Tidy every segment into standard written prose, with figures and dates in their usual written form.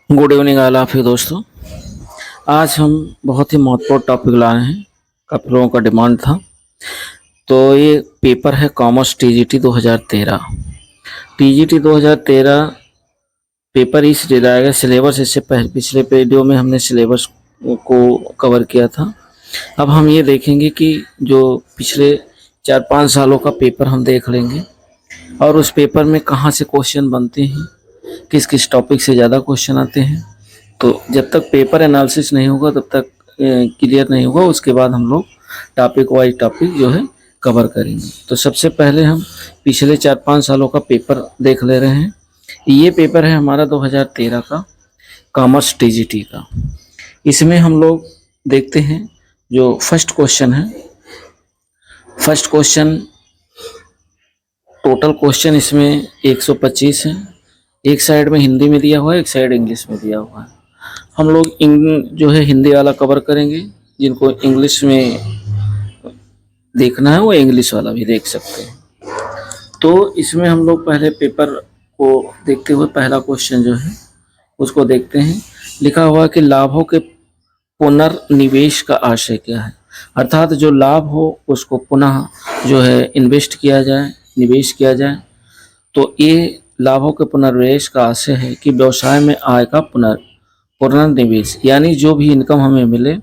Good evening all of you दोस्तों। आज हम बहुत ही महत्वपूर्ण टॉपिक लाए हैं। काफ़ी लोगों का डिमांड था। तो ये पेपर है कॉमर्स टीजीटी 2013। टीजीटी 2013 पेपर इसलिए लाया गया, सिलेबस इससे पहले पिछले वीडियो में हमने सिलेबस को कवर किया था। अब हम ये देखेंगे कि जो पिछले 4-5 सालों का पेपर हम देख लेंगे और उस पेपर में कहाँ से क्वेश्चन बनते हैं, किस किस टॉपिक से ज़्यादा क्वेश्चन आते हैं। तो जब तक पेपर एनालिसिस नहीं होगा तब तक क्लियर नहीं होगा। उसके बाद हम लोग टॉपिक वाइज टॉपिक जो है कवर करेंगे। तो सबसे पहले हम पिछले 4-5 सालों का पेपर देख ले रहे हैं। ये पेपर है हमारा 2013 का कॉमर्स टीजीटी का। इसमें हम लोग देखते हैं जो फर्स्ट क्वेश्चन है। फर्स्ट क्वेश्चन, टोटल क्वेश्चन इसमें 125 है। एक साइड में हिंदी में दिया हुआ है, एक साइड इंग्लिश में दिया हुआ है। हम लोग जो है हिंदी वाला कवर करेंगे। जिनको इंग्लिश में देखना है वो इंग्लिश वाला भी देख सकते हैं। तो इसमें हम लोग पहले पेपर को देखते हुए पहला क्वेश्चन जो है उसको देखते हैं। लिखा हुआ है कि लाभों के पुनर्निवेश का आशय क्या है। अर्थात जो लाभ हो उसको पुनः जो है इन्वेस्ट किया जाए, निवेश किया जाए। तो ये लाभों के पुनर्निवेश का आशय है कि व्यवसाय में आय का पुनर्निवेश, यानी जो भी इनकम हमें मिले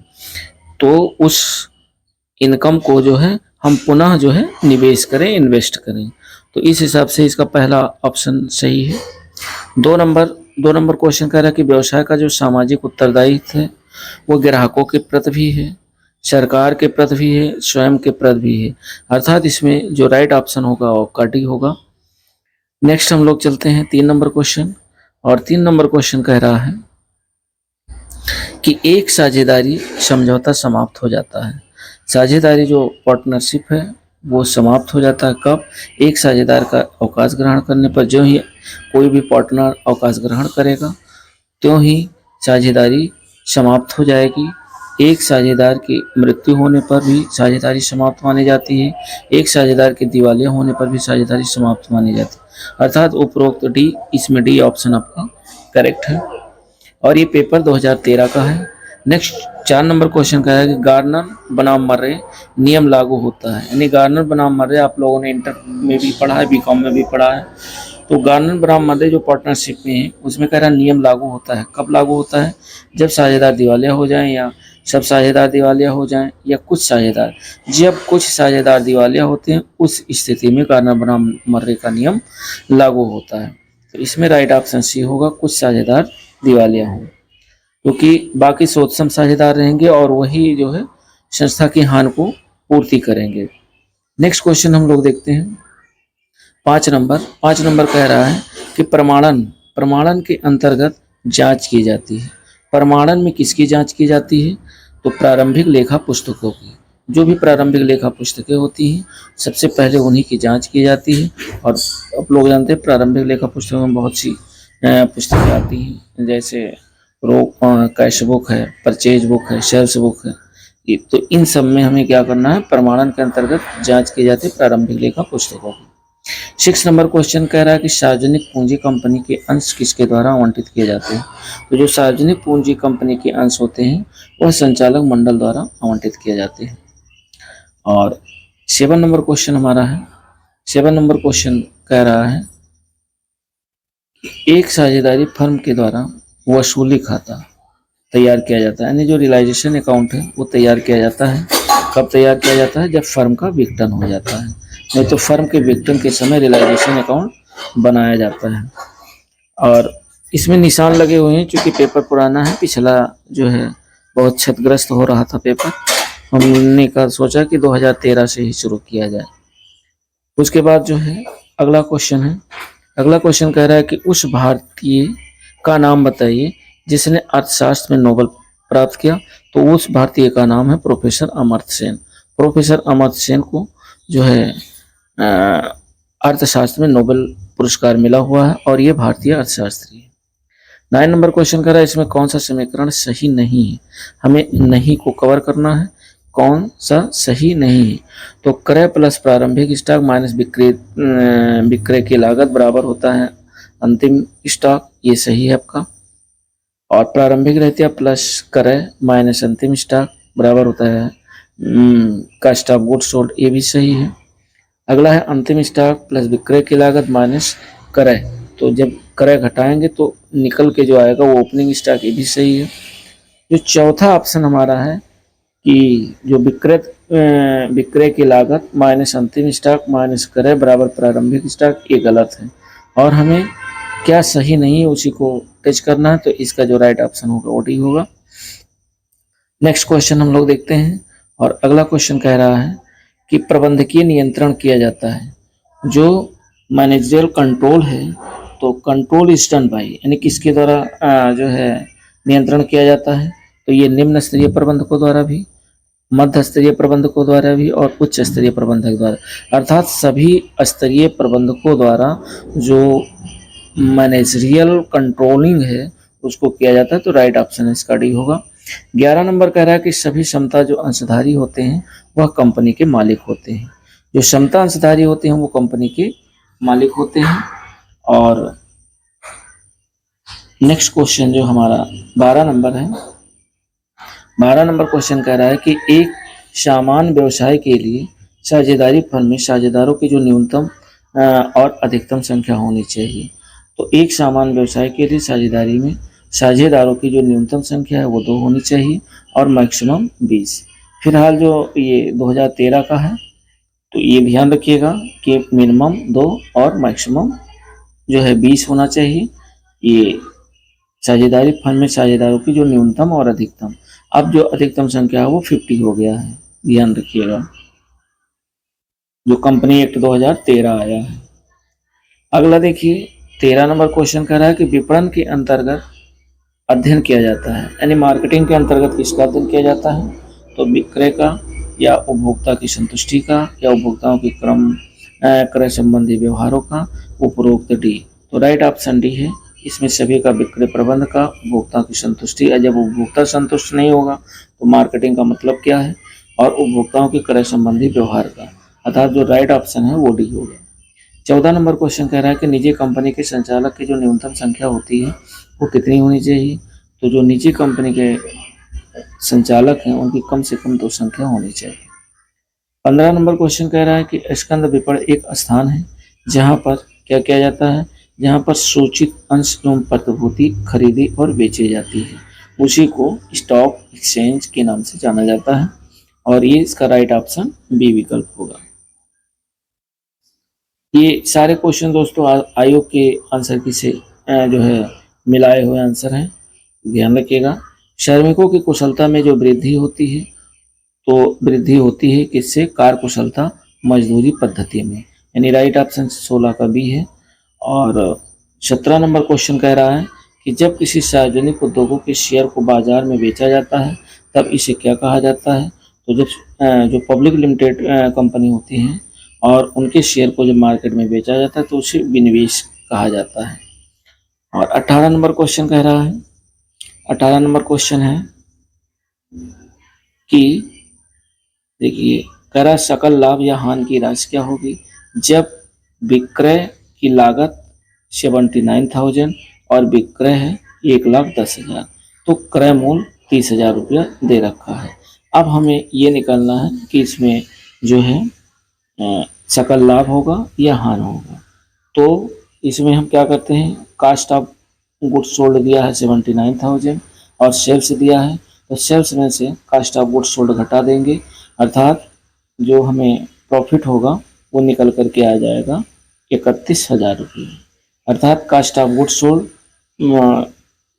तो उस इनकम को जो है हम पुनः जो है निवेश करें, इन्वेस्ट करें। तो इस हिसाब से इसका पहला ऑप्शन सही है। दो नंबर क्वेश्चन कह रहा है कि व्यवसाय का जो सामाजिक उत्तरदायित्व है वो ग्राहकों के प्रति भी है, सरकार के प्रति भी है, स्वयं के प्रति भी है। अर्थात इसमें जो राइट ऑप्शन होगा वो का डी होगा। नेक्स्ट हम लोग चलते हैं 3 नंबर क्वेश्चन। और 3 नंबर क्वेश्चन कह रहा है कि एक साझेदारी समझौता समाप्त हो जाता है। साझेदारी जो पार्टनरशिप है वो समाप्त हो जाता है कब? एक साझेदार का अवकाश ग्रहण करने पर। जो ही कोई भी पार्टनर अवकाश ग्रहण करेगा त्यों ही साझेदारी समाप्त हो जाएगी। एक साझेदार की मृत्यु होने पर भी साझेदारी समाप्त मानी जाती है। एक साझेदार के दिवालिया होने पर भी साझेदारी समाप्त मानी जाती है। अर्थात उपरोक्त डी, इसमें डी ऑप्शन आपका करेक्ट है। और ये पेपर 2013 का है। नेक्स्ट 4 नंबर क्वेश्चन का है कि गार्नर बनाम मर्रे नियम लागू होता है। यानी गार्नर बनाम मर्रे आप लोगों ने इंटर में भी पढ़ा है, बीकॉम में भी पढ़ा है। तो गार्नर बनाम मर्रे जो पार्टनरशिप में है उसमें कह रहा है नियम लागू होता है। कब लागू होता है? जब साझेदार दिवालिया हो जाएं, या सब साझेदार दिवालिया हो जाएं, या कुछ साझेदार। जब कुछ साझेदार दिवालिया होते हैं उस स्थिति में गार्नर बनाम मर्रे का नियम लागू होता है। तो इसमें राइट ऑप्शन सी होगा, कुछ साझेदार दिवालिया हों, क्योंकि बाकी सोत्सम साझेदार रहेंगे और वही जो है संस्था की हानि को पूर्ति करेंगे। नेक्स्ट क्वेश्चन हम लोग देखते हैं 5 नंबर कह रहा है कि प्रमाणन के अंतर्गत जांच की जाती है। प्रमाणन में किसकी जांच की जाती है? तो प्रारंभिक लेखा पुस्तकों की। जो भी प्रारंभिक लेखा पुस्तकें होती हैं सबसे पहले उन्हीं की जांच की जाती है। और आप लोग जानते हैं प्रारंभिक लेखा पुस्तकों में बहुत सी पुस्तकें आती हैं, जैसे कैश बुक है, परचेज बुक है, सेल्स बुक है। तो इन सब में हमें क्या करना है? प्रमाणन के अंतर्गत जांच की जाती है प्रारंभिक लेखा पुस्तकों की। 6 नंबर क्वेश्चन कह रहा है कि सार्वजनिक पूंजी कंपनी के अंश किसके द्वारा आवंटित किए जाते हैं। तो जो सार्वजनिक पूंजी कंपनी के अंश होते हैं वह संचालक मंडल द्वारा आवंटित किए जाते हैं। और 7 नंबर क्वेश्चन हमारा है। 7 नंबर क्वेश्चन कह रहा है कि एक साझेदारी फर्म के द्वारा वसूली खाता तैयार किया जाता है। यानी जो रियलाइजेशन अकाउंट है वो तैयार किया जाता है। कब तैयार किया जाता है? जब फर्म का विघटन हो जाता है। नहीं तो फर्म के विघटन के समय रियलाइजेशन अकाउंट बनाया जाता है। और इसमें निशान लगे हुए हैं, चूंकि पेपर पुराना है, पिछला जो है बहुत क्षतिग्रस्त हो रहा था पेपर। हमने का सोचा कि 2013 से ही शुरू किया जाए। उसके बाद जो है अगला क्वेश्चन है। अगला क्वेश्चन कह रहा है कि उस भारतीय का नाम बताइए जिसने अर्थशास्त्र में नोबेल प्राप्त किया। तो उस भारतीय का नाम है प्रोफेसर अमर्त्य सेन। प्रोफेसर अमर्त्य सेन को जो है अर्थशास्त्र में नोबेल पुरस्कार मिला हुआ है और ये भारतीय अर्थशास्त्री है। 9 नंबर क्वेश्चन कर रहा है इसमें कौन सा समीकरण सही नहीं है। हमें नहीं को कवर करना है, कौन सा सही नहीं है। तो क्रय प्लस प्रारंभिक स्टॉक माइनस विक्रय की लागत बराबर होता है अंतिम स्टॉक। ये सही है आपका। और प्रारंभिक रहतिया प्लस क्रय माइनस अंतिम स्टॉक बराबर होता है कास्ट ऑफ गुड्स सोल्ड, ये भी सही है। अगला है अंतिम स्टॉक प्लस विक्रय की लागत माइनस क्रय, तो जब क्रय घटाएंगे तो निकल के जो आएगा वो ओपनिंग स्टॉक, ये भी सही है। जो चौथा ऑप्शन हमारा है कि जो विक्रय की लागत माइनस अंतिम स्टॉक माइनस क्रय बराबर प्रारंभिक स्टॉक, ये गलत है और हमें क्या सही नहीं है उसी को टच करना है, तो इसका जो राइट ऑप्शन होगा वो डी होगा। नेक्स्ट क्वेश्चन हम लोग देखते हैं और अगला क्वेश्चन कह रहा है कि प्रबंधकीय नियंत्रण किया जाता है, जो मैनेजरियल कंट्रोल है तो कंट्रोल इज डन बाय, यानी किसके द्वारा जो है नियंत्रण किया जाता है, तो ये निम्न स्तरीय प्रबंधकों द्वारा भी, मध्य स्तरीय प्रबंधकों द्वारा भी और उच्च स्तरीय प्रबंधक द्वारा, अर्थात सभी स्तरीय प्रबंधकों द्वारा जो मैनेजरियल कंट्रोलिंग है उसको किया जाता है, तो राइट ऑप्शन इसका डी होगा। 11 नंबर कह रहा है कि सभी क्षमता जो अंशधारी होते हैं वह कंपनी के मालिक होते हैं, जो क्षमता अंशधारी होते हैं वो कंपनी के मालिक होते हैं। और नेक्स्ट क्वेश्चन जो हमारा 12 नंबर है, 12 नंबर क्वेश्चन कह रहा है कि एक सामान्य व्यवसाय के लिए साझेदारी फर्म में साझेदारों की जो न्यूनतम और अधिकतम संख्या होनी चाहिए, तो एक सामान्य व्यवसाय के लिए साझेदारी में साझेदारों की जो न्यूनतम संख्या है वो 2 होनी चाहिए और मैक्सिमम 20। फिलहाल जो ये 2013 का है, तो ये ध्यान रखिएगा कि मिनिमम 2 और मैक्सिमम जो है 20 होना चाहिए। ये साझेदारी फंड में साझेदारों की जो न्यूनतम और अधिकतम, अब जो अधिकतम संख्या है वो 50 हो गया है, ध्यान रखिएगा, जो कंपनी एक्ट 2013 आया है। अगला देखिए 13 नंबर क्वेश्चन कह रहा है कि विपणन के अंतर्गत अध्ययन किया जाता है, यानी मार्केटिंग के अंतर्गत किसका अध्ययन किया जाता है, तो विक्रय का या उपभोक्ता की संतुष्टि का या उपभोक्ताओं के क्रय संबंधी व्यवहारों का, उपरोक्त डी, तो राइट ऑप्शन डी है। इसमें सभी का विक्रय प्रबंध का, उपभोक्ता की संतुष्टि, जब उपभोक्ता संतुष्ट नहीं होगा तो मार्केटिंग का मतलब क्या है, और उपभोक्ताओं के क्रय संबंधी व्यवहार का, अर्थात जो राइट ऑप्शन है वो डी होगा। 14 नंबर क्वेश्चन कह रहा है कि निजी कंपनी के संचालक की जो न्यूनतम संख्या होती है वो कितनी होनी चाहिए, तो जो निजी कंपनी के संचालक हैं उनकी कम से कम 2 संख्या होनी चाहिए। 15 नंबर क्वेश्चन कह रहा है कि स्कंद विपणन एक स्थान है जहां पर क्या किया जाता है, जहां पर सूचित अंश एवं प्रतिभूति खरीदी और बेची जाती है, उसी को स्टॉक एक्सचेंज के नाम से जाना जाता है, और ये इसका राइट ऑप्शन बी विकल्प होगा। ये सारे क्वेश्चन दोस्तों आयोग के आंसर की से जो है मिलाए हुए आंसर हैं, ध्यान रखिएगा। श्रमिकों की कुशलता में जो वृद्धि होती है, तो वृद्धि होती है किससे, कार्य कुशलता मजदूरी पद्धति में, यानी राइट ऑप्शन 16 का बी है। और 17 नंबर क्वेश्चन कह रहा है कि जब किसी सार्वजनिक उद्योगों के शेयर को बाजार में बेचा जाता है तब इसे क्या कहा जाता है, तो जब जो पब्लिक लिमिटेड कंपनी होती हैं और उनके शेयर को जब मार्केट में बेचा जाता है तो उसे विनिवेश कहा जाता है। और 18 नंबर क्वेश्चन कह रहा है, 18 नंबर क्वेश्चन है कि देखिए कह रहा है सकल लाभ या हानि की राशि क्या होगी जब विक्रय की लागत 79,000 और विक्रय है 1,10,000, तो क्रय मूल्य 30,000 रुपया दे रखा है। अब हमें ये निकालना है कि इसमें जो है सकल लाभ होगा या हानि होगा, तो इसमें हम क्या करते हैं, कास्ट ऑफ गुड्स सोल्ड दिया है 79,000 और सेल्स दिया है, तो सेल्स में से कास्ट ऑफ गुड्स सोल्ड घटा देंगे, अर्थात जो हमें प्रॉफिट होगा वो निकल करके आ जाएगा 31,000 रुपये, अर्थात cost of goods sold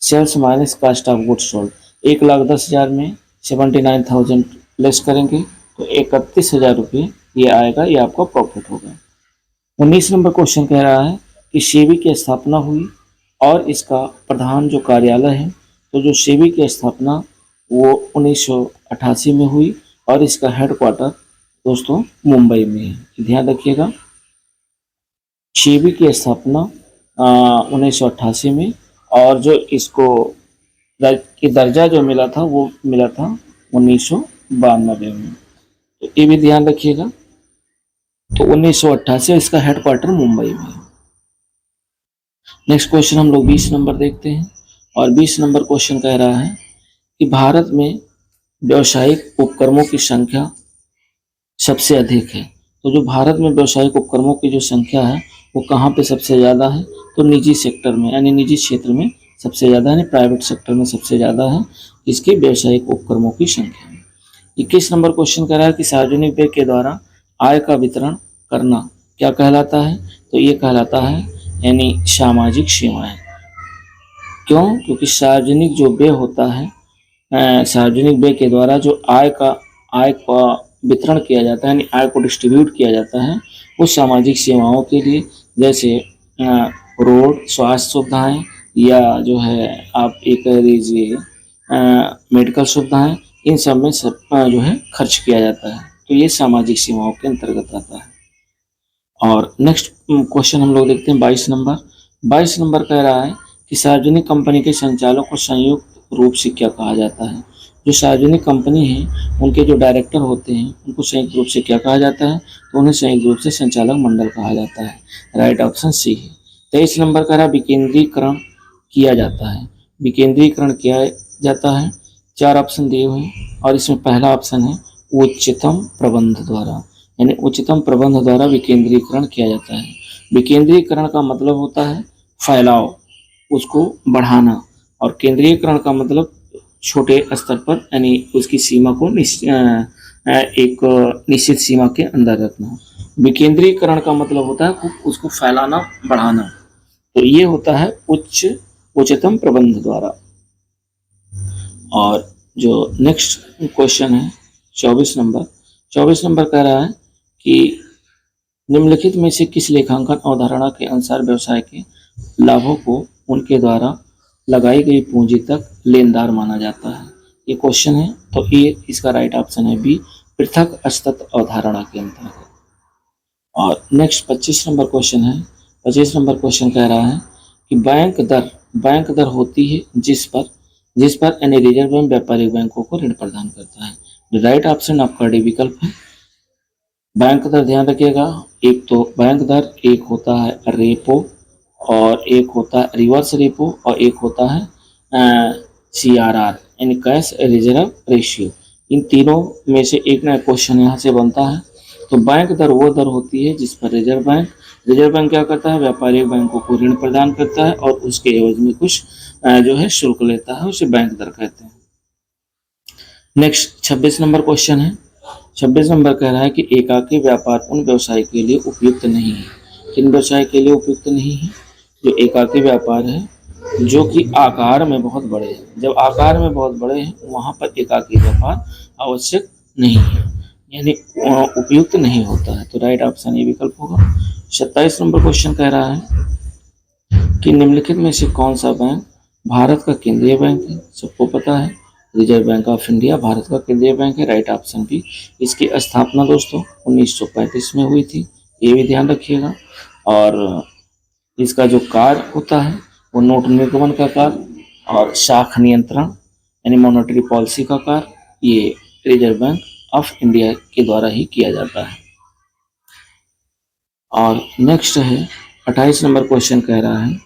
sales minus cost of goods sold, 1,10,000 में 79,000 लेस करेंगे तो 31,000 रुपये ये आएगा, ये आपका प्रॉफिट होगा। 19 नंबर क्वेश्चन कह रहा है कि सेबी की स्थापना हुई और इसका प्रधान जो कार्यालय है, तो जो सेबी की स्थापना वो 1988 में हुई और इसका हेडक्वार्टर दोस्तों मुंबई में है, ध्यान रखिएगा। सेबी की स्थापना 1988 में और जो इसको दर्जा जो मिला था वो मिला था 1992 में, तो ये भी ध्यान रखिएगा। तो 1988 इसका हेडक्वार्टर मुंबई में। नेक्स्ट क्वेश्चन हम लोग 20 नंबर देखते हैं और 20 नंबर क्वेश्चन कह रहा है कि भारत में व्यावसायिक उपक्रमों की संख्या सबसे अधिक है। तो जो भारत में व्यावसायिक उपक्रमों की जो संख्या है वो कहाँ पे सबसे ज़्यादा है, तो निजी सेक्टर में, यानी निजी क्षेत्र में सबसे ज़्यादा, यानी प्राइवेट सेक्टर में सबसे ज़्यादा है इसके व्यावसायिक उपक्रमों की संख्या। 21 नंबर क्वेश्चन कह रहा है कि सार्वजनिक व्यय के द्वारा आय का वितरण करना क्या कहलाता है, तो ये कहलाता है यानी सामाजिक सेवाएं। क्यों? क्योंकि सार्वजनिक जो व्यय होता है, सार्वजनिक व्यय के द्वारा जो आय का वितरण किया जाता है, यानी आय को डिस्ट्रीब्यूट किया जाता है, वो सामाजिक सेवाओं के लिए, जैसे रोड, स्वास्थ्य सुविधाएं, या जो है आप ये कह लीजिए मेडिकल सुविधाएं, इन सब में सब जो है खर्च किया जाता है। तो ये सामाजिक सेवाओं के अंतर्गत आता है। और नेक्स्ट क्वेश्चन हम लोग देखते हैं 22 नंबर। 22 नंबर कह रहा है कि सार्वजनिक कंपनी के संचालक को संयुक्त रूप से क्या कहा जाता है। जो सार्वजनिक कंपनी है उनके जो डायरेक्टर होते हैं उनको संयुक्त रूप से क्या कहा जाता है, तो उन्हें संयुक्त रूप से संचालक मंडल कहा जाता है। राइट ऑप्शन सी है। 23 नंबर कह रहा है विकेंद्रीकरण किया जाता है। विकेंद्रीकरण किया जाता है, 4 ऑप्शन दिए हुए हैं और इसमें पहला ऑप्शन है उच्चतम प्रबंध द्वारा, यानी उच्चतम प्रबंध द्वारा विकेंद्रीकरण किया जाता है। विकेंद्रीकरण का मतलब होता है फैलाव, उसको बढ़ाना, और केंद्रीयकरण का मतलब छोटे स्तर पर, यानी उसकी सीमा को एक निश्चित सीमा के अंदर रखना। विकेंद्रीकरण का मतलब होता है उसको फैलाना, बढ़ाना। तो ये होता है उच्चतम प्रबंध द्वारा। और जो नेक्स्ट क्वेश्चन है 24 नंबर कह रहा है कि निम्नलिखित में से किस लेखांकन अवधारणा के अनुसार व्यवसाय के लाभों को उनके द्वारा लगाई गई पूंजी तक लेनदार माना जाता है। ये क्वेश्चन है, तो ये इसका राइट ऑप्शन है बी, पृथक असतत अवधारणा के अंतर्गत। और नेक्स्ट 25 नंबर क्वेश्चन है। 25 नंबर क्वेश्चन कह रहा है कि बैंक दर होती है जिस पर यानी रिजर्व बैंक व्यापारिक बैंकों को ऋण प्रदान करता है। राइट ऑप्शन आपका डी विकल्प है। बैंक दर ध्यान रखिएगा, एक तो बैंक दर, एक होता है रेपो, और एक होता है रिवर्स रेपो, और एक होता है CRR यानी कैश रिजर्व रेशियो। इन तीनों में से एक नया क्वेश्चन यहाँ से बनता है। तो बैंक दर वो दर होती है जिस पर रिजर्व बैंक क्या करता है, व्यापारिक बैंकों को ऋण प्रदान करता है और उसके एवज में कुछ जो है शुल्क लेता है, उसे बैंक दर कहते हैं। नेक्स्ट 26 नंबर क्वेश्चन है। 26 नंबर कह रहा है कि एकाकी व्यापार उन व्यवसाय के लिए उपयुक्त नहीं है। किन व्यवसाय के लिए उपयुक्त नहीं है? जो एकाकी व्यापार है जो कि आकार में बहुत बड़े हैं। जब आकार में बहुत बड़े हैं वहाँ पर एकाकी व्यापार आवश्यक नहीं है, यानी उपयुक्त नहीं होता है। तो राइट ऑप्शन ये विकल्प होगा। 27 नंबर क्वेश्चन कह रहा है कि निम्नलिखित में से कौन सा बैंक भारत का केंद्रीय बैंक है। सबको पता है reserve bank of India Bharat का केंद्रीय बैंक है। राइट ऑप्शन भी। इसकी स्थापना दोस्तों 1935 में हुई थी, ये भी ध्यान रखिएगा। और इसका जो कार्य होता है वो नोट निर्गमन का कार्य और शाख नियंत्रण यानी मॉनेटरी पॉलिसी का कार्य ये रिजर्व बैंक ऑफ इंडिया के द्वारा ही किया जाता है। और नेक्स्ट है 28 नंबर क्वेश्चन कह रहा है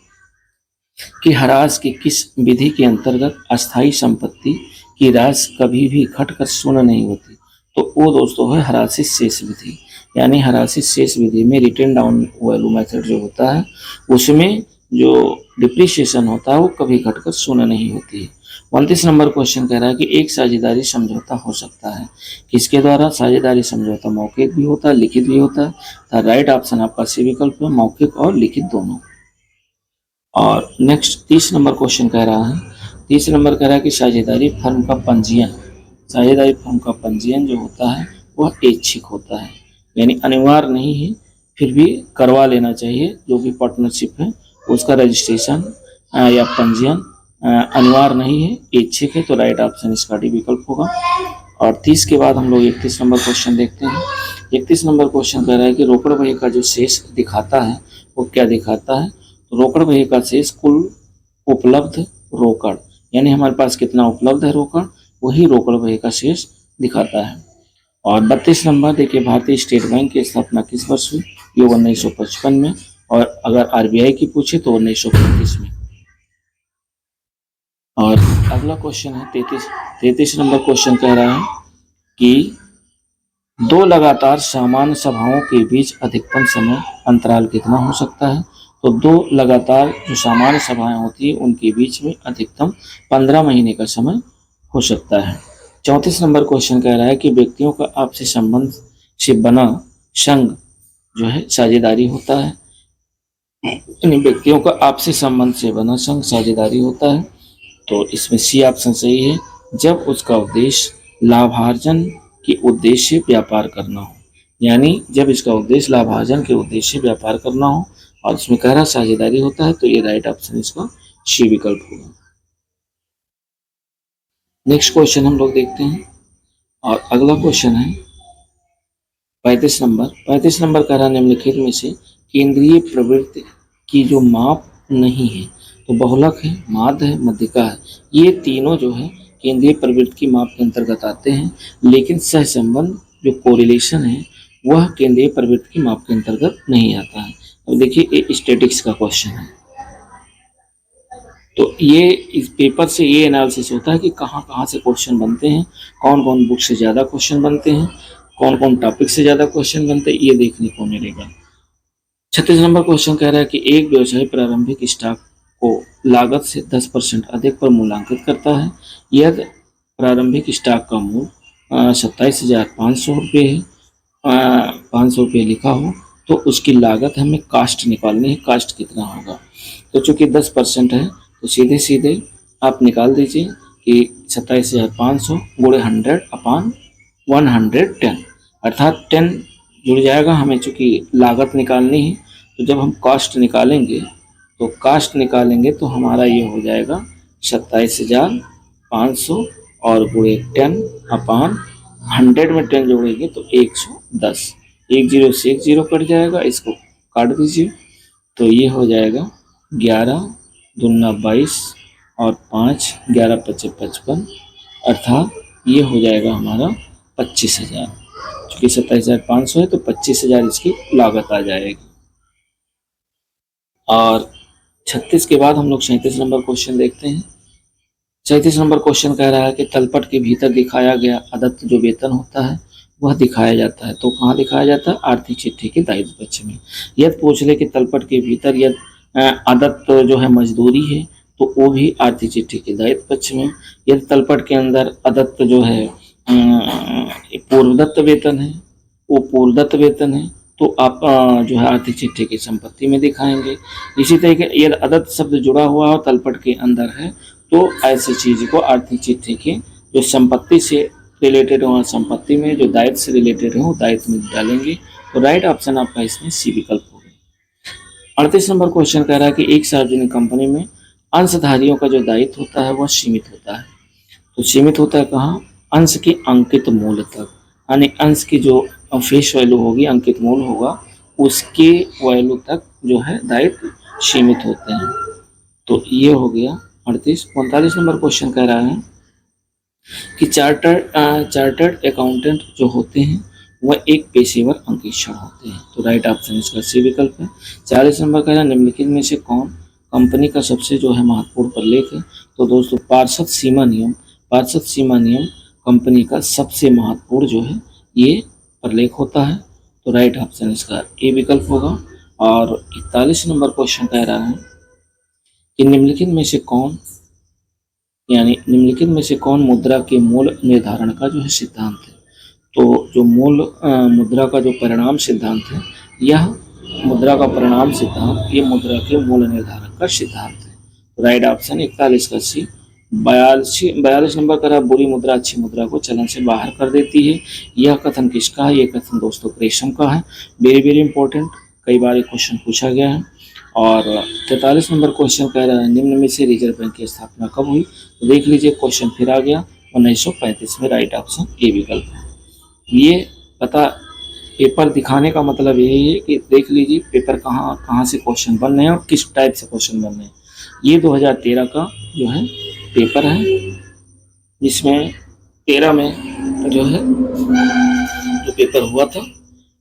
कि ह्रास की किस विधि के अंतर्गत अस्थायी संपत्ति की राशि कभी भी घटकर शून्य नहीं होती। तो वो दोस्तों है ह्रासित शेष विधि, यानी ह्रासित शेष विधि में रिटर्न डाउन वैल्यू मेथड जो होता है उसमें जो डिप्रिसिएशन होता है वो कभी घटकर शून्य नहीं होती है। 29 नंबर क्वेश्चन कह रहा है कि एक साझेदारी समझौता हो सकता है किसके द्वारा। साझेदारी समझौता मौखिक भी होता है, लिखित भी होता है। तो राइट ऑप्शन आपका सी विकल्प है, मौखिक और लिखित दोनों। और नेक्स्ट 30 नंबर क्वेश्चन कह रहा है, 30 नंबर कह रहा है कि साझेदारी फर्म का पंजीयन जो होता है वह ऐच्छिक होता है, यानी अनिवार्य नहीं है, फिर भी करवा लेना चाहिए। जो भी पार्टनरशिप है उसका रजिस्ट्रेशन या पंजीयन अनिवार्य नहीं है, ऐच्छिक है। तो राइट ऑप्शन इसका डी विकल्प होगा। और 30 के बाद हम लोग 31 नंबर क्वेश्चन देखते हैं। 31 नंबर क्वेश्चन कह रहा है कि रोकड़ बही का जो शेष दिखाता है वो क्या दिखाता है। तो रोकड़ बही का शेष कुल उपलब्ध रोकड़, यानी हमारे पास कितना उपलब्ध है रोकड़, वही रोकड़ बही का शेष दिखाता है। और 32 नंबर देखिए, भारतीय स्टेट बैंक की स्थापना किस वर्ष हुई। ये 1955 में, और अगर RBI की पूछे तो 1935 में। अगला क्वेश्चन है 33 नंबर क्वेश्चन कह रहा है कि दो लगातार सामान्य सभाओं के बीच अधिकतम समय अंतराल कितना हो सकता है। तो दो लगातार जो सामान्य सभाएं होती है उनके बीच में अधिकतम 15 महीने का समय हो सकता है। 34 नंबर क्वेश्चन कह रहा है कि व्यक्तियों का आपसी संबंध से बना संघ जो है साझेदारी होता है। इन व्यक्तियों का आपसी संबंध से बना संघ साझेदारी होता है। तो इसमें सी ऑप्शन सही है, जब उसका उद्देश्य लाभार्जन के उद्देश्य व्यापार करना हो। यानी जब इसका उद्देश्य लाभार्जन के उद्देश्य व्यापार करना हो और इसमें कह रहा साझेदारी होता है, तो ये राइट ऑप्शन इसका सी विकल्प होगा। नेक्स्ट क्वेश्चन हम लोग देखते हैं और अगला क्वेश्चन है 35 नंबर कह रहा निम्नलिखित में से केंद्रीय प्रवृत्ति की जो माप नहीं है, तो बहुलक है, माध्य है, मध्यिका है। ये तीनों जो है केंद्रीय प्रवृत्ति की माप के अंतर्गत आते हैं, लेकिन सहसंबंध जो कोरिलेशन है वह केंद्रीय प्रवृत्ति की माप के अंतर्गत नहीं आता है। अब देखिए ये स्टैटिक्स का क्वेश्चन है, तो ये इस पेपर से ये एनालिसिस होता है कि कहाँ कहाँ से क्वेश्चन बनते हैं, कौन कौन बुक से ज़्यादा क्वेश्चन बनते हैं, कौन कौन टॉपिक से ज़्यादा क्वेश्चन बनते हैं, ये देखने को मिलेगा। 36 नंबर क्वेश्चन कह रहा है कि एक व्यवसाय प्रारंभिक स्टॉक को लागत से 10% अधिक पर मूल्यांकित करता है। यदि प्रारंभिक स्टॉक का मूल्य 27,500 रुपये है, 500 रुपये लिखा हो, तो उसकी लागत हमें कास्ट निकालनी है। कास्ट कितना होगा, तो चूंकि 10% है तो सीधे सीधे आप निकाल दीजिए कि 27,500 गुणे 100 अपान 110, अर्थात 10 जुड़ जाएगा। हमें चूंकि लागत निकालनी है, तो जब हम कास्ट निकालेंगे तो हमारा ये हो जाएगा 27,500 और गुणे 10 अपान 100 में 10 जोड़ेंगे तो 110। 10 से 1 0 कट जाएगा, इसको काट दीजिए तो ये हो जाएगा 11 दूना 22 और 5 11 5 55, अर्थात ये हो जाएगा हमारा 25,000। चूँकि 27,500 है तो 25,000 इसकी लागत आ जाएगी। और 36 के बाद हम लोग 37 नंबर क्वेश्चन देखते हैं। 37 नंबर क्वेश्चन कह रहा है कि तलपट के भीतर दिखाया गया अदत्त जो वेतन होता है वह दिखाया जाता है। तो कहाँ दिखाया जाता है, आर्थिक चिट्ठी के दायित्व पक्ष में। यदि पूछ ले कि तलपट के भीतर यदि अदत्त जो है मजदूरी है, तो वो भी आर्थिक चिट्ठी के दायित्व पक्ष में। यदि तलपट के अंदर अदत्त जो है पूर्वदत्त वेतन है, वो पूर्वदत्त वेतन है, तो आप जो है आर्थिक चिट्ठी की संपत्ति में दिखाएंगे। इसी तरीके यदि अदत्त शब्द जुड़ा हुआ हो तलपट के अंदर है, तो ऐसी चीज को आर्थिक चिट्ठी की जो संपत्ति से रिलेटेड हो संपत्ति में, जो दायित्व से रिलेटेड हो दायित्व में डालेंगे। तो राइट ऑप्शन आपका इसमें सी विकल्प होगा। 38 नंबर क्वेश्चन कह रहा है कि एक सार्वजनिक कंपनी में अंशधारियों का जो दायित्व होता है वह सीमित होता है। तो सीमित होता है कहाँ, अंश के अंकित मूल्य तक, यानी अंश की जो फेस वैल्यू होगी, अंकित मूल्य होगा, उसके वैल्यू तक जो है दायित्व सीमित होते हैं। तो ये हो गया 38। 45 नंबर क्वेश्चन कह रहा है कि चार्टर्ड अकाउंटेंट जो होते हैं वह एक पेशेवर अंकेक्षण होते हैं। तो राइट ऑप्शन इसका सी विकल्प है। 40 नंबर कह रहा है निम्नलिखित में से कौन कंपनी का सबसे जो है महत्वपूर्ण प्रलेख है। तो दोस्तों पार्षद सीमा नियम कंपनी का सबसे महत्वपूर्ण जो है ये प्रलेख होता है। तो राइट ऑप्शन इसका ए विकल्प होगा। और 41 नंबर क्वेश्चन कह रहा है कि निम्नलिखित में से कौन मुद्रा के मूल निर्धारण का जो है सिद्धांत है। तो जो मूल मुद्रा का जो परिणाम सिद्धांत है, यह मुद्रा का परिणाम सिद्धांत ये मुद्रा के मूल निर्धारण का सिद्धांत है। तो राइट ऑप्शन 41 का सी। 42 नंबर करा बुरी मुद्रा अच्छी मुद्रा को चलन से बाहर कर देती है। यह कथन किसका है, यह कथन दोस्तों ग्रेशम का है। वेरी वेरी इंपॉर्टेंट, कई बार क्वेश्चन पूछा गया है। और 43 नंबर क्वेश्चन कह रहा है निम्न में से रिजर्व बैंक की स्थापना कब हुई। तो देख लीजिए क्वेश्चन फिर आ गया 1935 में। राइट ऑप्शन ए विकल्प है। ये पता पेपर दिखाने का मतलब यही है कि देख लीजिए पेपर कहाँ से क्वेश्चन बन रहे हैं और किस टाइप से क्वेश्चन बन रहे हैं। ये 2013 का जो है पेपर है, जिसमें 13 में जो है जो पेपर हुआ था।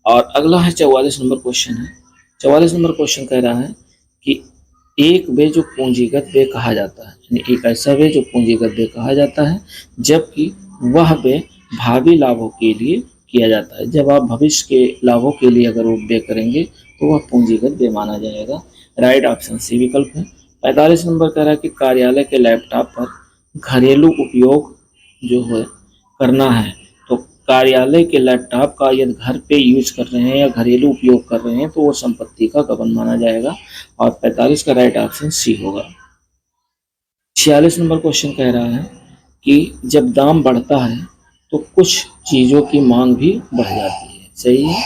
और अगला है 44 नंबर क्वेश्चन है। 44 नंबर क्वेश्चन कह रहा है कि एक व्यय जो पूंजीगत व्यय कहा जाता है, यानी एक ऐसा व्यय जो पूंजीगत व्यय कहा जाता है, जबकि वह व्यय भावी लाभों के लिए किया जाता है। जब आप भविष्य के लाभों के लिए अगर वो व्यय करेंगे तो वह पूंजीगत व्यय माना जाएगा। राइट ऑप्शन सी विकल्प है। 45 नंबर कह रहा है कि कार्यालय के लैपटॉप पर घरेलू उपयोग जो है करना है, तो कार्यालय के लैपटॉप का यदि घर पे यूज कर रहे हैं या घरेलू उपयोग कर रहे हैं तो वो संपत्ति का गबन माना जाएगा और 45 का राइट ऑप्शन सी होगा। 46 नंबर क्वेश्चन कह रहा है कि जब दाम बढ़ता है तो कुछ चीज़ों की मांग भी बढ़ जाती है, सही है।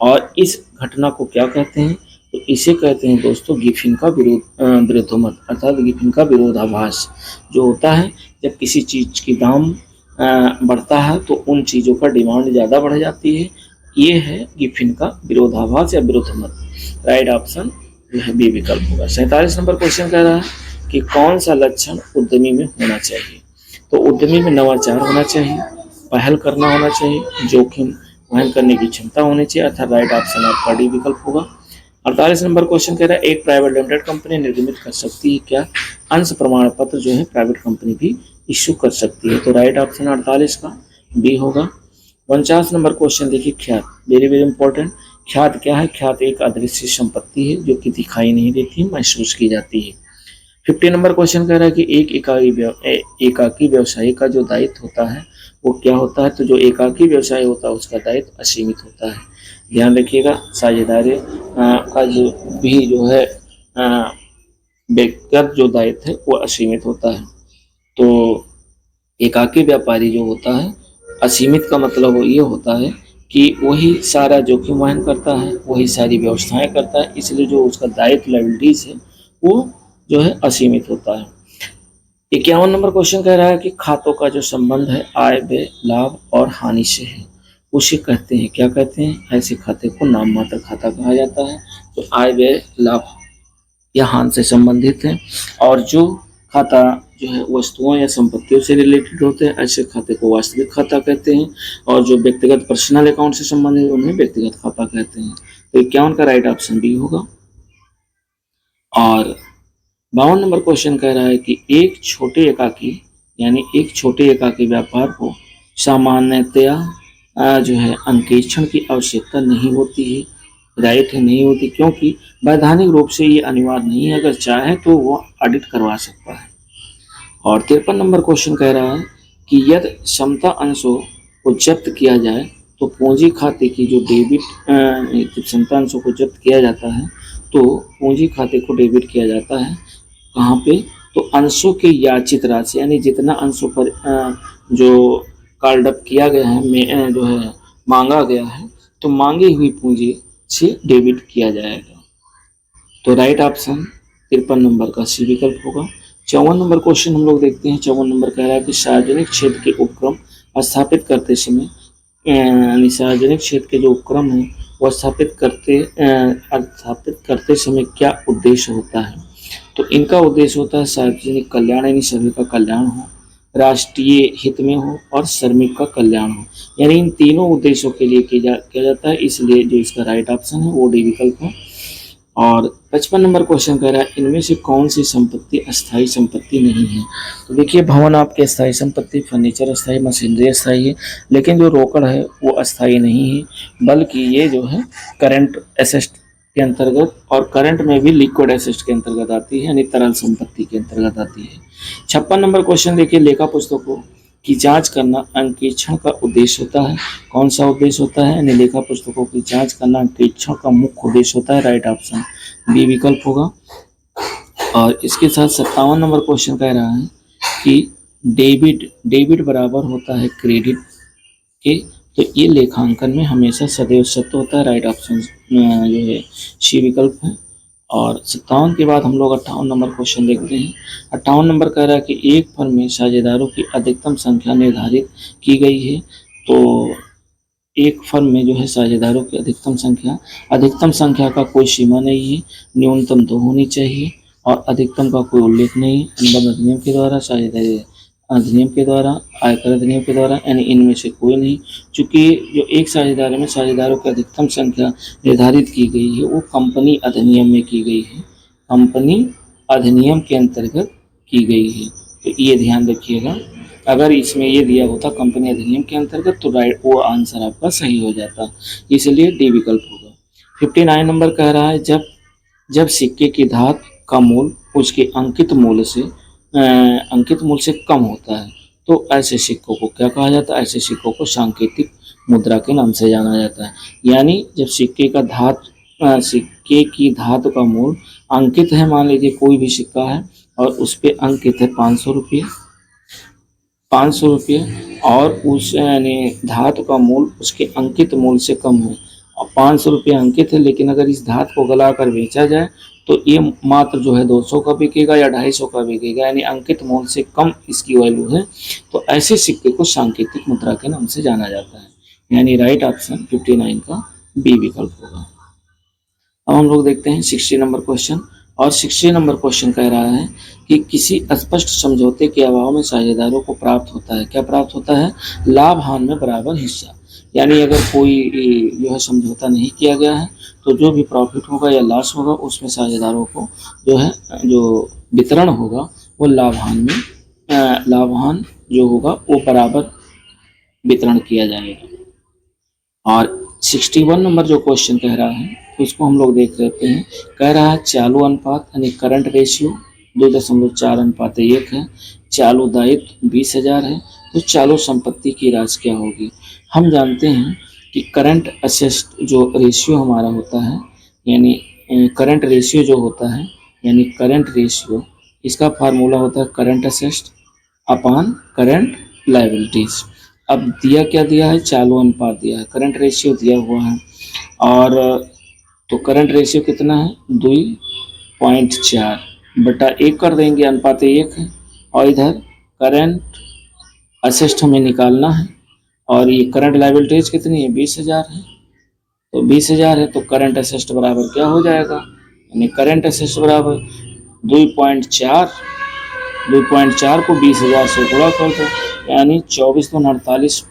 और इस घटना को क्या कहते हैं, तो इसे कहते हैं दोस्तों गिफिन का विरोधमत, अर्थात गिफिन का विरोधाभास जो होता है। जब किसी चीज़ की दाम बढ़ता है तो उन चीज़ों का डिमांड ज़्यादा बढ़ जाती है, ये है गिफिन का विरोधाभास या विरोधमत। राइट ऑप्शन जो है बी विकल्प होगा। 47 नंबर क्वेश्चन कह रहा है कि कौन सा लक्षण उद्यमी में होना चाहिए, तो उद्यमी में नवाचार होना चाहिए, पहल करना होना चाहिए, जोखिम वहन करने की क्षमता होनी चाहिए, अर्थात राइट ऑप्शन आपका डी विकल्प होगा। 48 नंबर क्वेश्चन कह रहा है एक प्राइवेट लिमिटेड कंपनी निर्गमित कर सकती है क्या, अंश प्रमाण पत्र जो है प्राइवेट कंपनी भी इश्यू कर सकती है, तो राइट ऑप्शन 48 का बी होगा। 49 नंबर क्वेश्चन देखिए ख्यात, वेरी वेरी इंपॉर्टेंट। ख्यात क्या है, ख्यात एक अदृश्य संपत्ति है जो कि दिखाई नहीं देती, महसूस की जाती है। 50 नंबर क्वेश्चन कह रहा है कि एक एकाकी व्यवसायी का जो दायित्व होता है वो क्या होता है, तो जो एकाकी व्यवसाय होता है उसका दायित्व असीमित होता है। ध्यान रखिएगा, साझेदारी का जो भी जो है व्यक्तिगत जो दायित्व है वो असीमित होता है। तो एकाकी व्यापारी जो होता है, असीमित का मतलब ये होता है कि वही सारा जोखिम वहन करता है, वही सारी व्यवस्थाएं करता है, इसलिए जो उसका दायित्व लायबिलिटीज है वो जो है असीमित होता है। 51 नंबर क्वेश्चन कह रहा है कि खातों का जो संबंध है आय व्यय लाभ और हानि से है, उसे कहते हैं, क्या कहते हैं, ऐसे खाते को नाम मात्र खाता कहा जाता है। तो आय व्यय लाभ या हानि से संबंधित है, और जो खाता जो है वस्तुओं या संपत्तियों से रिलेटेड होते हैं ऐसे खाते को वास्तविक खाता कहते हैं, और जो व्यक्तिगत पर्सनल अकाउंट से संबंधित उन्हें व्यक्तिगत खाता कहते हैं। तो 51 का राइट ऑप्शन बी होगा। और 52 नंबर क्वेश्चन कह रहा है कि एक छोटे एकाकी व्यापार को सामान्यतया जो है अंकेक्षण की आवश्यकता नहीं होती है, राइट है, नहीं होती, क्योंकि वैधानिक रूप से ये अनिवार्य नहीं है, अगर चाहे तो वो ऑडिट करवा सकता है। और 53 नंबर क्वेश्चन कह रहा है कि यदि क्षमता अंशों को जब्त किया जाए तो पूंजी खाते की जो जब क्षमता अंशों को जब्त किया जाता है तो पूंजी खाते को डेबिट किया जाता है कहाँ पे, तो अंशों के याचित राशि, यानी जितना अंशों पर जो कॉल्ड अप किया गया है, जो है मांगा गया है, तो मांगी हुई पूंजी से डेबिट किया जाएगा। तो राइट ऑप्शन 53 नंबर का सी विकल्प होगा। 54 नंबर क्वेश्चन हम लोग देखते हैं। 54 नंबर कह रहा है कि सार्वजनिक क्षेत्र के उपक्रम स्थापित करते समय, यानी सार्वजनिक क्षेत्र के जो उपक्रम है वो स्थापित करते समय क्या उद्देश्य होता है, तो इनका उद्देश्य होता है सार्वजनिक कल्याण, यानी सभी का कल्याण हो, राष्ट्रीय हित में हो और श्रमिक का कल्याण हो, यानी इन तीनों उद्देश्यों के लिए किया जाता है, इसलिए जो इसका राइट ऑप्शन है वो डी विकल्प है। और 55 नंबर क्वेश्चन कह रहा है इनमें से कौन सी संपत्ति अस्थायी संपत्ति नहीं है, तो देखिए भवन आपके अस्थायी संपत्ति, फर्नीचर अस्थायी, मशीनरी अस्थायी है, लेकिन जो रोकड़ है वो अस्थायी नहीं है, बल्कि ये जो है करंट एसेट के अंतर्गत, और करंट में भी लिक्विड एसेट के अंतर्गत आती है, यानी तरल संपत्ति के अंतर्गत आती है। 56 नंबर क्वेश्चन देखिए लेखा पुस्तकों की जांच करना अंकेक्षण का उद्देश्य होता है, कौन सा उद्देश्य होता है, यानी लेखा पुस्तकों की जांच करना अंकेक्षण का मुख्य उद्देश्य होता है, राइट ऑप्शन बी विकल्प होगा। और इसके साथ 57 नंबर क्वेश्चन कह रहा है कि डेबिट बराबर होता है क्रेडिट के, तो ये लेखांकन में हमेशा सदैव सत्य होता है, राइट ऑप्शन जो है सी विकल्प है। और 57 के बाद हम लोग 58 नंबर क्वेश्चन देखते हैं। 58 नंबर कह रहा है कि एक फर्म में साझेदारों की अधिकतम संख्या निर्धारित की गई है, तो एक फर्म में जो है साझेदारों की अधिकतम संख्या का कोई सीमा नहीं है, न्यूनतम 2 होनी चाहिए और अधिकतम का कोई उल्लेख नहीं अनुबंध अधिनियम के द्वारा, साझेदारी अधिनियम के द्वारा, आयकर अधिनियम के द्वारा, यानी इनमें से कोई नहीं। चूंकि जो एक साझेदारी में साझेदारों की अधिकतम संख्या निर्धारित की गई है वो कंपनी अधिनियम में की गई है, कंपनी अधिनियम के अंतर्गत की गई है। तो ये ध्यान रखिएगा, अगर इसमें ये दिया होता कंपनी अधिनियम के अंतर्गत तो राइट वो आंसर आपका सही हो जाता, इसलिए डी विकल्प होगा। 59 नंबर कह रहा है जब सिक्के की धात का मूल उसके अंकित मूल से कम होता है तो ऐसे सिक्कों को क्या कहा जाता है? ऐसे सिक्कों को सांकेतिक मुद्रा के नाम से जाना जाता है। यानी जब सिक्के की धातु का मूल अंकित है, मान लीजिए कोई भी सिक्का है और उस पे अंकित है 500 रुपये, 500 रुपये और उस यानी धातु का मूल उसके अंकित मूल से कम है और 500 रुपये अंकित है, लेकिन अगर इस धातु को गलाकर बेचा जाए तो ये मात्र जो है 200 का बिकेगा या 250 का बिकेगा, यानी अंकित मूल से कम इसकी वैल्यू है। तो ऐसे सिक्के को सांकेतिक मुद्रा के नाम से जाना जाता है, यानी राइट ऑप्शन 59 का बी विकल्प होगा। अब हम लोग देखते हैं 60 नंबर क्वेश्चन, और 60 नंबर क्वेश्चन कह रहा है कि किसी स्पष्ट समझौते के अभाव में साझेदारों को प्राप्त होता है, क्या प्राप्त होता है? लाभ हानि में बराबर हिस्सा। यानी अगर कोई जो है समझौता नहीं किया गया है तो जो भी प्रॉफिट होगा या लॉस होगा उसमें साझेदारों को जो वितरण होगा वो लाभान जो होगा वो बराबर वितरण किया जाएगा। और 61 नंबर जो क्वेश्चन कह रहा है उसको हम लोग देख लेते हैं। कह रहा है चालू अनुपात यानी करंट रेशियो 2.4:1 है, चालू दायित्व 20,000 है, तो चालू संपत्ति की राशि क्या होगी? हम जानते हैं कि करंट असेस्ट जो रेशियो हमारा होता है, यानी करंट रेशियो जो होता है, यानी करंट रेशियो इसका फार्मूला होता है current asset upon current liabilities. अब क्या दिया है? चालू अनुपात दिया है, करंट रेशियो दिया हुआ है, और तो करंट रेशियो कितना है? 2.4/1 कर देंगे, अनुपात 1 है, और इधर करंट असेस्ट हमें निकालना है और ये करंट लायबिलिटीज कितनी है? 20,000 है। तो 20,000 है तो करंट असेस्ट बराबर क्या हो जाएगा? यानी करंट असेस्ट बराबर 2.4 को 20,000 से गुणा कर दो, यानी 24 दूनी 48,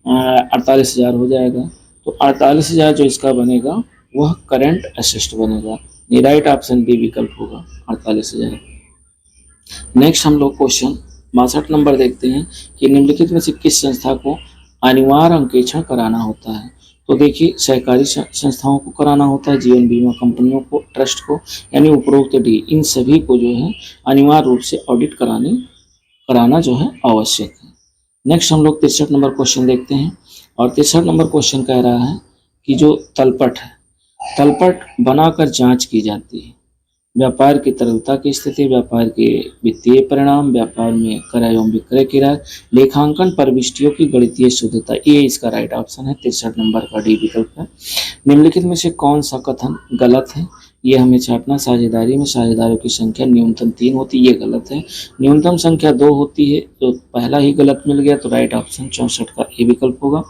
48,000 हो जाएगा। तो 48,000 जो इसका बनेगा वह करंट असेस्ट बनेगा, ये राइट ऑप्शन बी विकल्प होगा 48,000। नेक्स्ट हम लोग क्वेश्चन 62 नंबर देखते हैं कि निम्नलिखित में से किस संस्था को अनिवार्य अंकेक्षण कराना होता है? तो देखिए सहकारी संस्थाओं को कराना होता है, जीवन बीमा कंपनियों को, ट्रस्ट को, यानी उपरोक्त डी, इन सभी को जो है अनिवार्य रूप से ऑडिट कराना जो है आवश्यक है। नेक्स्ट हम लोग 63 नंबर क्वेश्चन देखते हैं, और 63 नंबर क्वेश्चन कह रहा है कि जो तलपट है, तलपट बनाकर जांच की जाती है। व्यापार की तरलता की स्थिति, व्यापार के वित्तीय परिणाम, व्यापार में क्रय एवं विक्रय की राय, लेखांकन प्रविष्टियों की गणितीय शुद्धता, ये इसका राइट ऑप्शन है 63 नंबर का डी विकल्प है। निम्नलिखित में से कौन सा कथन गलत है? ये हमें छापना। साझेदारी में साझेदारों की संख्या न्यूनतम 3 होती है, ये गलत है। न्यूनतम संख्या 2 होती है, तो पहला ही गलत मिल गया, तो राइट ऑप्शन 64 का ए विकल्प होगा।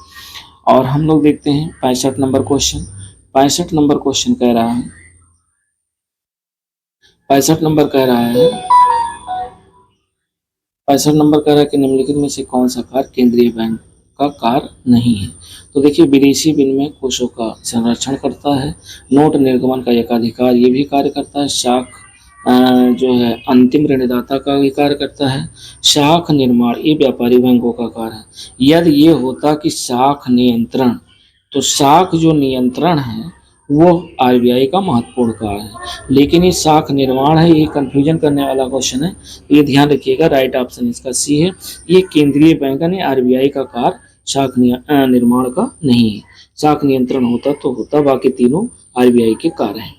और हम लोग देखते हैं 65 नंबर क्वेश्चन। 65 नंबर क्वेश्चन कह रहा है 65 नंबर कह रहा है कि निम्नलिखित में से कौन सा कार्य केंद्रीय बैंक का कार्य नहीं है? तो देखिए विदेशी विनिमय कोषों का संरक्षण करता है, नोट निर्गमन का एकाधिकार ये भी कार्य करता है, शाख जो है अंतिम ऋणदाता का भी कार्य करता है, शाख निर्माण ये व्यापारी बैंकों का कार्य है। यदि ये होता कि शाख नियंत्रण, तो शाख जो नियंत्रण है वो आरबीआई का महत्वपूर्ण कार्य है, लेकिन ये शाख निर्माण है, ये कंफ्यूजन करने वाला क्वेश्चन है, ये ध्यान रखिएगा। राइट ऑप्शन इसका सी है, ये केंद्रीय बैंक यानी आरबीआई का कार्य शाख निर्माण का नहीं है। शाख नियंत्रण होता तो होता, बाकी तीनों आरबीआई के कार्य हैं।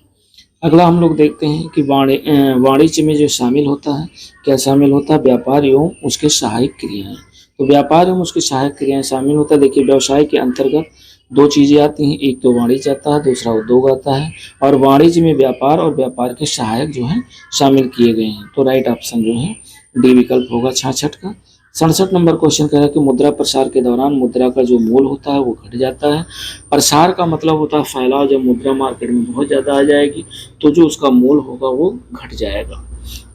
अगला हम लोग देखते हैं कि वाणिज्य में जो शामिल होता है, क्या शामिल होता है? व्यापार एवं उसके सहायक क्रियाएं। तो व्यापार एवं उसकी सहायक क्रियाएं शामिल होता है। देखिए व्यवसाय के अंतर्गत 2 चीजें आती हैं, एक तो वाणिज्य आता है, दूसरा उद्योग आता है, और वाणिज्य में व्यापार और व्यापार के सहायक जो है शामिल किए गए हैं। तो राइट ऑप्शन जो है डी विकल्प होगा 66 का। 67 नंबर क्वेश्चन कह रहा है कि मुद्रा प्रसार के दौरान मुद्रा का जो मूल होता है वो घट जाता है। प्रसार का मतलब होता है फैलाव, जब मुद्रा मार्केट में बहुत ज़्यादा आ जाएगी तो जो उसका मूल होगा वो घट जाएगा,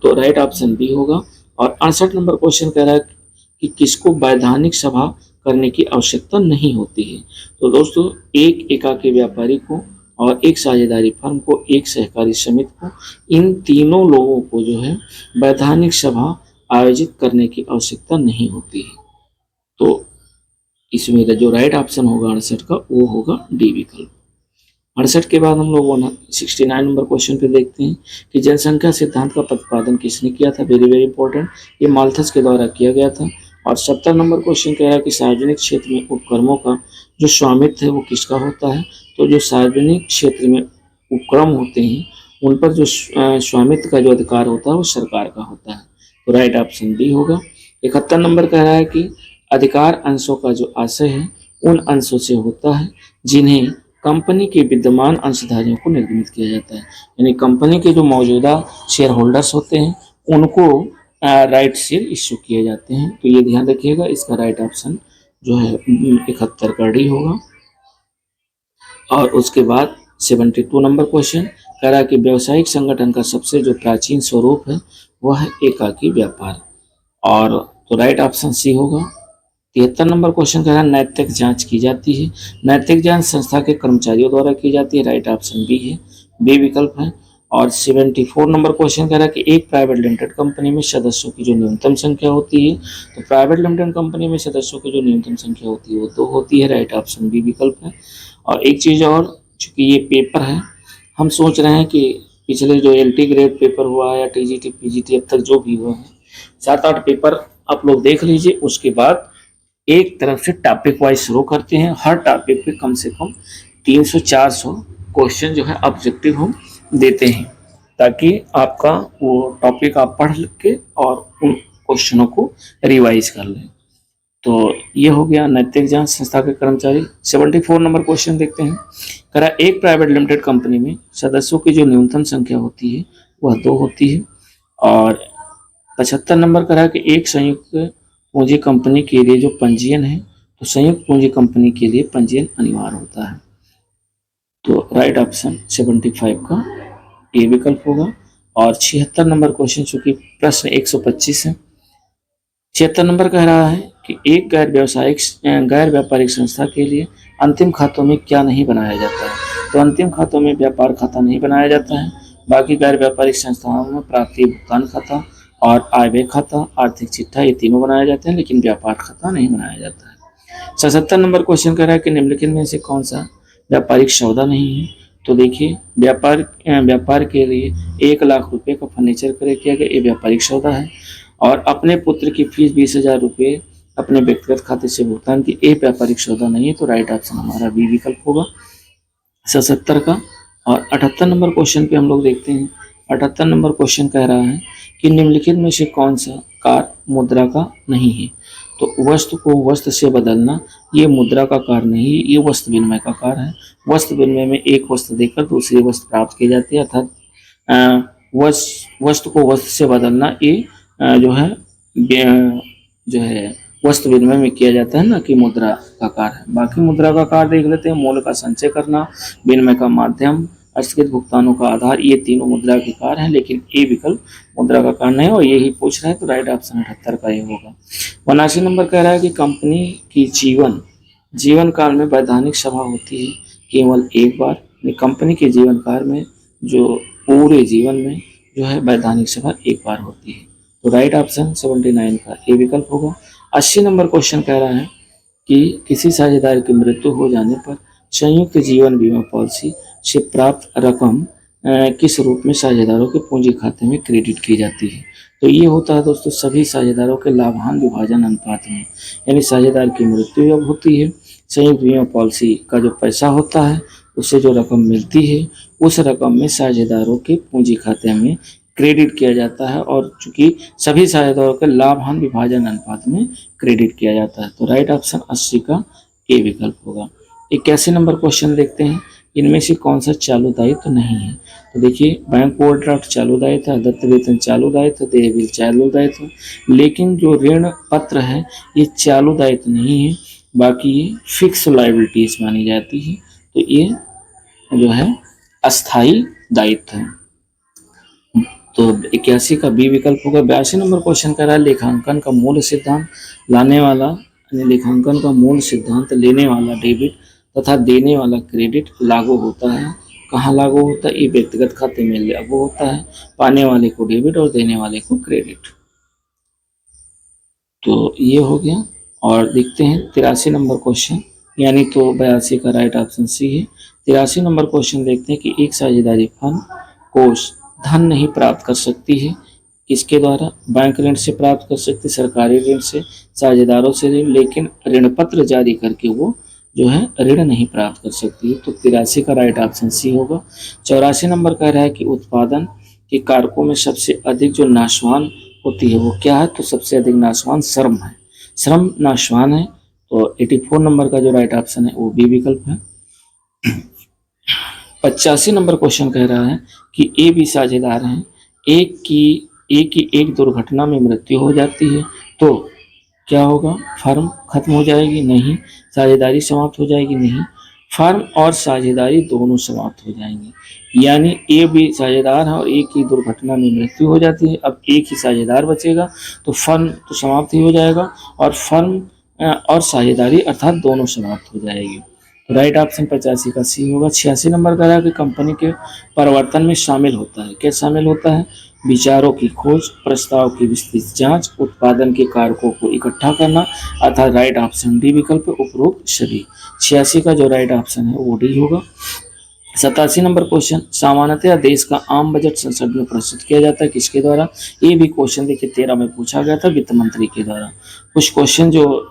तो राइट ऑप्शन बी होगा। और 68 नंबर क्वेश्चन कह रहा है कि किसको वैधानिक सभा करने की आवश्यकता नहीं होती है? तो दोस्तों एक एकाकी व्यापारी को और एक साझेदारी फर्म को, एक सहकारी समिति को, इन तीनों लोगों को जो है वैधानिक सभा आयोजित करने की आवश्यकता नहीं होती है। तो इसमें जो राइट ऑप्शन होगा 68 का वो होगा डी विकल्प। 68 के बाद हम लोग 69 नंबर क्वेश्चन पे देखते हैं कि जनसंख्या सिद्धांत का प्रतिपादन किसने किया था। वेरी वेरी इंपॉर्टेंट, ये माल्थस के द्वारा किया गया था। और 70 नंबर क्वेश्चन कह रहा है कि सार्वजनिक क्षेत्र में उपक्रमों का जो स्वामित्व है वो किसका होता है। तो जो सार्वजनिक क्षेत्र में उपक्रम होते हैं उन पर जो स्वामित्व का जो अधिकार होता है वो सरकार का होता है। तो राइट ऑप्शन डी होगा। 71 नंबर कह रहा है कि अधिकार अंशों का जो आशय है उन अंशों से होता है जिन्हें कंपनी के विद्यमान अंशधारियों को निर्गमित किया जाता है। यानी कंपनी के जो मौजूदा शेयर होल्डर्स होते हैं उनको राइट शेयर इश्यू किए जाते हैं। तो ये ध्यान रखिएगा, इसका राइट ऑप्शन जो है 71 का डी होगा। और उसके बाद 72 नंबर क्वेश्चन कह रहा है कि व्यावसायिक संगठन का सबसे जो प्राचीन स्वरूप है वह है एकाकी व्यापार। और तो राइट ऑप्शन सी होगा। 73 नंबर क्वेश्चन कह रहा है नैतिक जांच की जाती है। नैतिक जांच संस्था के कर्मचारियों द्वारा की जाती है। राइट ऑप्शन बी है, बी विकल्प है। और 74 नंबर क्वेश्चन कह रहा है कि एक प्राइवेट लिमिटेड कंपनी में सदस्यों की जो न्यूनतम संख्या होती है, तो प्राइवेट लिमिटेड कंपनी में सदस्यों की जो न्यूनतम संख्या होती है वो 2 होती है। राइट ऑप्शन बी विकल्प है। और एक चीज़ और, चूंकि ये पेपर है, हम सोच रहे हैं कि पिछले जो LT ग्रेड पेपर हुआ है या TGT PGT अब तक जो भी हुआ है 7-8 पेपर आप लोग देख लीजिए। उसके बाद एक तरफ से टॉपिक वाइज शुरू करते हैं। हर टॉपिक पे कम से कम 300-400 क्वेश्चन जो है ऑब्जेक्टिव हम देते हैं, ताकि आपका वो टॉपिक आप पढ़ के और उन क्वेश्चनों को रिवाइज कर लें। तो ये हो गया नैतिक जांच संस्था के कर्मचारी। 74 नंबर क्वेश्चन देखते हैं। कह रहा एक प्राइवेट लिमिटेड कंपनी में सदस्यों की जो न्यूनतम संख्या होती है वह 2 होती है। और 75 नंबर कह रहा है कि एक संयुक्त पूंजी कंपनी के लिए जो पंजीयन है, तो संयुक्त पूंजी कंपनी के लिए पंजीयन अनिवार्य होता है। तो राइट ऑप्शन 75 का ए विकल्प होगा। और 76 नंबर क्वेश्चन, चूंकि प्रश्न 125 है, 76 नंबर कह रहा है कि एक गैर व्यापारिक संस्था के लिए अंतिम खातों में क्या नहीं बनाया जाता है। तो अंतिम खातों में व्यापार खाता नहीं बनाया जाता है। बाकी गैर व्यापारिक संस्थाओं में प्राप्ति भुगतान खाता और आय व्यय खाता, आर्थिक चिट्ठा, ये तीनों बनाए जाते हैं, लेकिन व्यापार खाता नहीं बनाया जाता है। 77 नंबर क्वेश्चन कह रहा है कि निम्नलिखित में से कौन सा व्यापारिक सौदा नहीं है। तो देखिए, व्यापार के लिए 1 लाख रुपए का फर्नीचर क्रय किया गया, ये व्यापारिक सौदा है। और अपने पुत्र की फीस 20,000 रुपये अपने व्यक्तिगत खाते से भुगतान की, ये व्यापारिक सौदा नहीं है। तो राइट ऑप्शन हमारा बी विकल्प होगा 77 का। और 78 नंबर क्वेश्चन पे हम लोग देखते हैं। 78 नंबर क्वेश्चन कह रहा है कि निम्नलिखित में से कौन सा कार्य मुद्रा का नहीं है। तो वस्तु को वस्त्र से बदलना ये मुद्रा का कार्य नहीं, ये वस्त्र विनिमय का कार्य है। वस्त्र विनिमय में एक वस्त्र देकर दूसरी वस्त्र प्राप्त की जाती है, अर्थात वस्तु को वस्त्र से बदलना ये जो है वस्त्र विनिमय में किया जाता है, ना कि मुद्रा का कार्य है। बाकी मुद्रा का कार्य देख लेते हैं। मूल्य का संचय करना, विनिमय का माध्यम, अस्वीकृत भुगतानों का आधार, ये तीनों मुद्रा के कार्य हैं, लेकिन ए विकल्प मुद्रा का कार्य नहीं है। और यही पूछ रहा है, तो राइट ऑप्शन 78 का ये होगा। 79 नंबर कह रहा है कि कंपनी की जीवन काल में वैधानिक सभा होती है केवल एक बार। कंपनी के जीवन काल में जो पूरे जीवन में जो है वैधानिक सभा एक बार होती है। तो राइट ऑप्शन 79 का ए विकल्प होगा। 80 नंबर क्वेश्चन कह रहा है कि किसी साझेदार की मृत्यु हो जाने पर संयुक्त जीवन बीमा पॉलिसी से प्राप्त रकम किस रूप में साझेदारों के पूंजी खाते में क्रेडिट की जाती है। तो ये होता है दोस्तों सभी साझेदारों के लाभांश विभाजन अनुपात में। यानी साझेदार की मृत्यु जब होती है, संयुक्त बीमा पॉलिसी का जो पैसा होता है उससे जो रकम मिलती है उस रकम में साझेदारों के पूंजी खाते में क्रेडिट किया जाता है। और चूंकि सभी साझेदारों के लाभांश विभाजन अनुपात में क्रेडिट किया जाता है। तो राइट ऑप्शन 80 का ए विकल्प होगा। 81 नंबर क्वेश्चन देखते हैं। इनमें से कौन सा चालू दायित्व नहीं है। तो देखिए, बैंक ओवरड्राफ्ट चालू दायित्व, दत्त वेतन चालू दायित्व, देय बिल चालू दायित्व, लेकिन जो ऋण पत्र है ये चालू दायित्व नहीं है, बाकी ये फिक्स लायबिलिटीज मानी जाती है। तो ये जो है अस्थाई दायित्व है। तो 81 का बी विकल्प होगा। 82 नंबर क्वेश्चन कह रहा है लेखांकन का मूल सिद्धांत लाने वाला, लेखांकन का मूल सिद्धांत लेने वाला डेबिट तथा देने वाला क्रेडिट लागू होता है कहाँ लागू होता है? ये व्यक्तिगत खाते में लागू होता है, पाने वाले को डेबिट और देने वाले को क्रेडिट। तो ये हो गया। और देखते हैं 83 नंबर क्वेश्चन, यानी तो 82 का राइट ऑप्शन सी है। 83 नंबर क्वेश्चन देखते हैं कि एक साझेदारी फर्म कोष धन नहीं प्राप्त कर सकती है, किसके द्वारा? बैंक ऋण से प्राप्त कर सकती, सरकारी ऋण से, साझेदारों से ऋण, लेकिन ऋण पत्र जारी करके वो जो है ऋण नहीं प्राप्त कर सकती है। तो 83 का राइट ऑप्शन सी होगा। 84 नंबर कह रहा है कि उत्पादन के कारकों में सबसे अधिक जो नाशवान होती है वो क्या है? तो सबसे अधिक नाशवान श्रम है, श्रम नाशवान है। तो 84 नंबर का जो राइट ऑप्शन है वो बी विकल्प है। 85 नंबर क्वेश्चन कह रहा है कि ए बी साझेदार हैं, एक की एक दुर्घटना में मृत्यु हो जाती है तो क्या होगा? फर्म खत्म हो जाएगी? नहीं। साझेदारी समाप्त हो जाएगी? नहीं। फर्म और साझेदारी दोनों समाप्त हो जाएंगी। यानी ए भी साझेदार है और एक की दुर्घटना में मृत्यु हो जाती है, अब एक ही साझेदार बचेगा तो फर्म तो समाप्त ही हो जाएगा और फर्म और साझेदारी अर्थात दोनों समाप्त हो जाएगी। तो राइट ऑप्शन 85 का सी होगा। 86 नंबर का है कि कंपनी के परिवर्तन में शामिल होता है, क्या शामिल होता है? विचारों की खोज, प्रस्ताव की विस्तृत जांच, उत्पादन के कारकों को इकट्ठा करना, अर्थात राइट ऑप्शन डी विकल्प उपरोक्त सभी। 86 का जो राइट ऑप्शन है वो डी होगा। 87 नंबर क्वेश्चन, सामान्यतः देश का आम बजट संसद में प्रस्तुत किया जाता है, किसके द्वारा? ये भी क्वेश्चन देखिए 13 में पूछा गया था, वित्त मंत्री के द्वारा। कुछ क्वेश्चन जो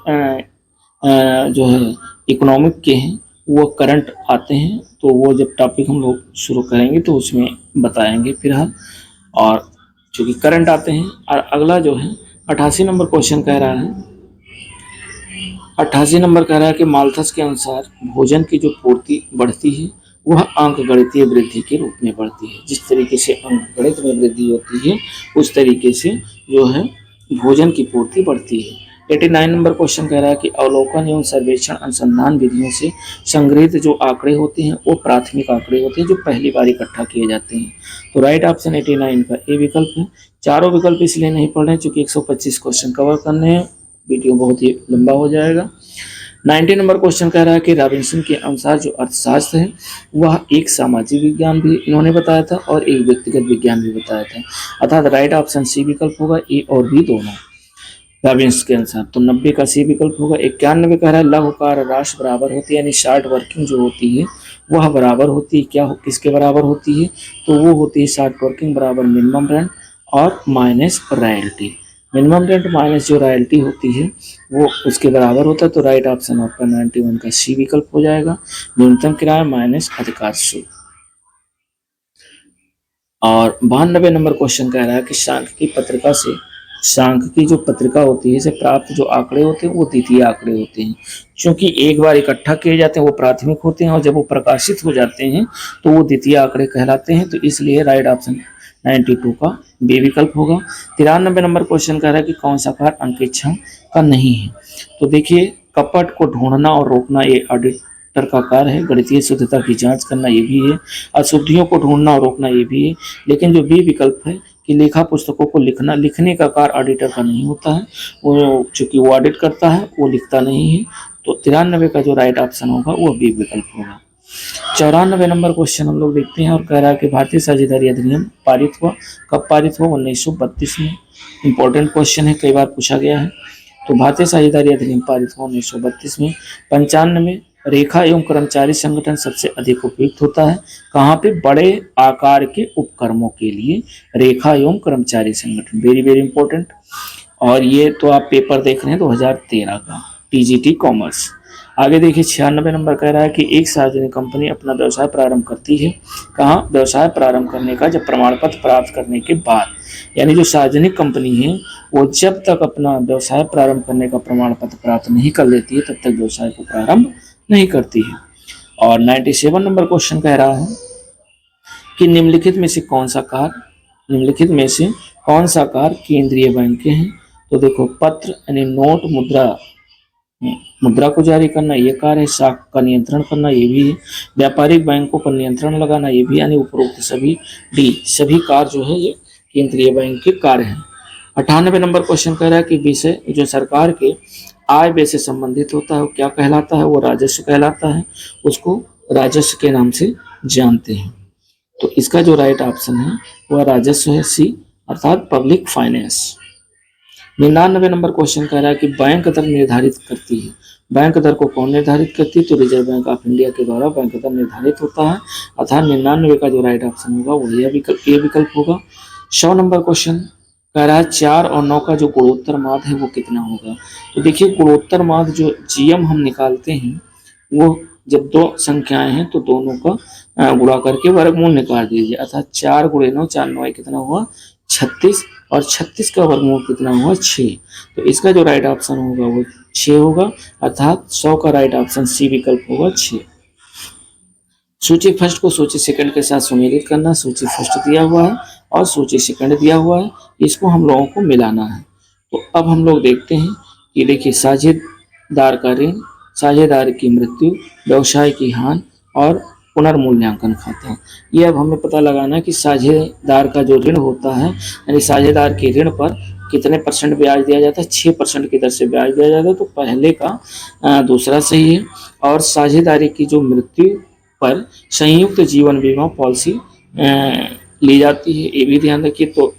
है इकोनॉमिक के हैं वो करंट आते हैं, तो वो जब टॉपिक हम लोग शुरू करेंगे तो उसमें बताएंगे फिलहाल। और चूँकि करंट आते हैं। और अगला जो है 88 नंबर क्वेश्चन कह रहा है, 88 नंबर कह रहा है कि माल्थस के अनुसार भोजन की जो पूर्ति बढ़ती है वह अंकगणितीय वृद्धि के रूप में बढ़ती है। जिस तरीके से अंकगणित में वृद्धि होती है उस तरीके से जो है भोजन की पूर्ति बढ़ती है। 89 नंबर क्वेश्चन कह रहा है कि अवलोकन एवं सर्वेक्षण अनुसंधान विधियों से संग्रहित जो आंकड़े होते हैं वो प्राथमिक आंकड़े होते हैं जो पहली बार इकट्ठा किए जाते हैं। तो राइट ऑप्शन 89 का ए विकल्प है। चारों विकल्प इसलिए नहीं पढ़ रहे क्योंकि 125 क्वेश्चन कवर करने हैं, वीडियो बहुत ही लंबा हो जाएगा। 90 नंबर क्वेश्चन कह रहा है कि रॉबिन्सन के अनुसार जो अर्थशास्त्र है वह एक सामाजिक विज्ञान भी इन्होंने बताया था और एक व्यक्तिगत विज्ञान भी बताया था, अर्थात राइट ऑप्शन सी विकल्प होगा, ए और बी दोनों रॉबिन्स के अनुसार। तो 90 का सी विकल्प होगा। 91 कह रहा है लघुकार राशि बराबर होती है, यानी शॉर्ट वर्किंग जो होती है वह बराबर होती है, क्या किसके बराबर होती है? तो वो होती है शॉर्ट वर्किंग बराबर मिनिमम रेंट और minus royalty. Minimum rent minus जो रॉयल्टी होती है वो उसके बराबर होता है। तो राइट ऑप्शन आपका 91 का सी विकल्प हो जाएगा, न्यूनतम किराया माइनस अधिकार शुल्क। और 92 नंबर क्वेश्चन कह रहा है कि सांख्यिकी जो पत्रिका होती है से प्राप्त जो आंकड़े होते हैं वो द्वितीय आंकड़े होते हैं, क्योंकि एक बार इकट्ठा किए जाते हैं वो प्राथमिक होते हैं और जब वो प्रकाशित हो जाते हैं तो वो द्वितीय आंकड़े कहलाते हैं। तो इसलिए राइट ऑप्शन 92 का बी विकल्प होगा। 93 नंबर क्वेश्चन कह रहा है कि कौन सा कार्य अंकेक्षण का नहीं है? तो देखिए कपट को ढूंढना और रोकना ये ऑडिटर का कार्य है, गणितीय शुद्धता की जांच करना ये भी है, अशुद्धियों को ढूंढना और रोकना ये भी है। लेकिन जो बी विकल्प है कि लेखा पुस्तकों को लिखने का कार्य ऑडिटर का नहीं होता है, वो चूंकि वो ऑडिट करता है वो लिखता नहीं है। तो 93 का जो राइट ऑप्शन होगा वो बी विकल्प होगा। 94 नंबर क्वेश्चन हम लोग देखते हैं और कह रहा है कि भारतीय साझेदारी अधिनियम पारित हुआ, कब पारित हुआ? 1932 में। इंपॉर्टेंट क्वेश्चन है, कई बार पूछा गया है। तो भारतीय साझेदारी अधिनियम पारित हुआ 1932 में। 95 में रेखा एवं कर्मचारी संगठन सबसे अधिक उपयुक्त होता है, कहाँ पे? बड़े आकार के उपक्रमों के लिए रेखा एवं कर्मचारी संगठन, वेरी वेरी इंपॉर्टेंट। और ये तो आप पेपर देख रहे हैं 2013 का टीजीटी कॉमर्स। आगे देखिए 96 नंबर कह रहा है कि एक सार्वजनिक कंपनी अपना व्यवसाय प्रारंभ करती है, कहाँ? व्यवसाय प्रारंभ करने का जब प्रमाण पत्र प्राप्त करने के बाद, यानी जो सार्वजनिक कंपनी है वो जब तक अपना व्यवसाय प्रारंभ करने का प्रमाण पत्र प्राप्त नहीं कर लेती है तब तक व्यवसाय को प्रारंभ नहीं करती है। और 97 नंबर क्वेश्चन कह रहा है कि निम्नलिखित में से कौन सा कार्य केंद्रीय बैंक के हैं? तो देखो पत्र यानी नोट, मुद्रा को जारी करना ये कार्य है, साख का नियंत्रण करना ये भी है, व्यापारिक बैंकों पर नियंत्रण लगाना ये भी, यानी उपरोक्त सभी कार्य जो है ये केंद्रीय बैंक के कार्य हैं। 98 नंबर क्वेश्चन कह रहा है कि विषय जो सरकार के आय व्यय से संबंधित होता है वो क्या कहलाता है? वो राजस्व कहलाता है, उसको राजस्व के नाम से जानते हैं। तो इसका जो राइट ऑप्शन है वह राजस्व है, सी, अर्थात पब्लिक फाइनेंस। 99 नंबर क्वेश्चन कह रहा है कि बैंक दर निर्धारित करती है। बैंक दर को कौन निर्धारित करती है? तो रिजर्व बैंक ऑफ इंडिया के द्वारा बैंक दर निर्धारित होता है, अर्थात 99 का जो राइट ऑप्शन होगा वो ये विकल्प होगा। 100 नंबर क्वेश्चन कह रहा है 4 और 9 का जो गुणोत्तर माध्य है वो कितना होगा? तो देखिए गुणोत्तर माध्य जो जीएम हम निकालते हैं वो जब दो संख्याएं हैं तो दोनों का गुणा करके वर्गमूल निकाल दीजिए, अर्थात 4 गुणे 9, 4 9 कितना हुआ 36, और 36 का वर्गमूल कितना हुआ 6। तो इसका जो राइट ऑप्शन होगा वो 6 होगा, अर्थात 100 का राइट ऑप्शन सी विकल्प होगा 6। सूची फर्स्ट को सूची सेकंड के साथ सुमेलित करना। सूची फर्स्ट दिया हुआ है और सूची सेकंड दिया हुआ है, इसको हम लोगों को मिलाना है। तो अब हम लोग देखते हैं कि देखिए साझेदार का ऋण, साझेदार की मृत्यु, व्यवसाय की हानि और पुनर्मूल्यांकन खाता। ये अब हमें पता लगाना है कि साझेदार का जो ऋण होता है, यानी साझेदार के ऋण पर कितने % ब्याज दिया जाता है? 6% की दर से ब्याज दिया जाता है। तो पहले का दूसरा सही है। और साझेदारी की जो मृत्यु पर संयुक्त जीवन बीमा पॉलिसी ली जाती है, ये भी ध्यान रखिए। तो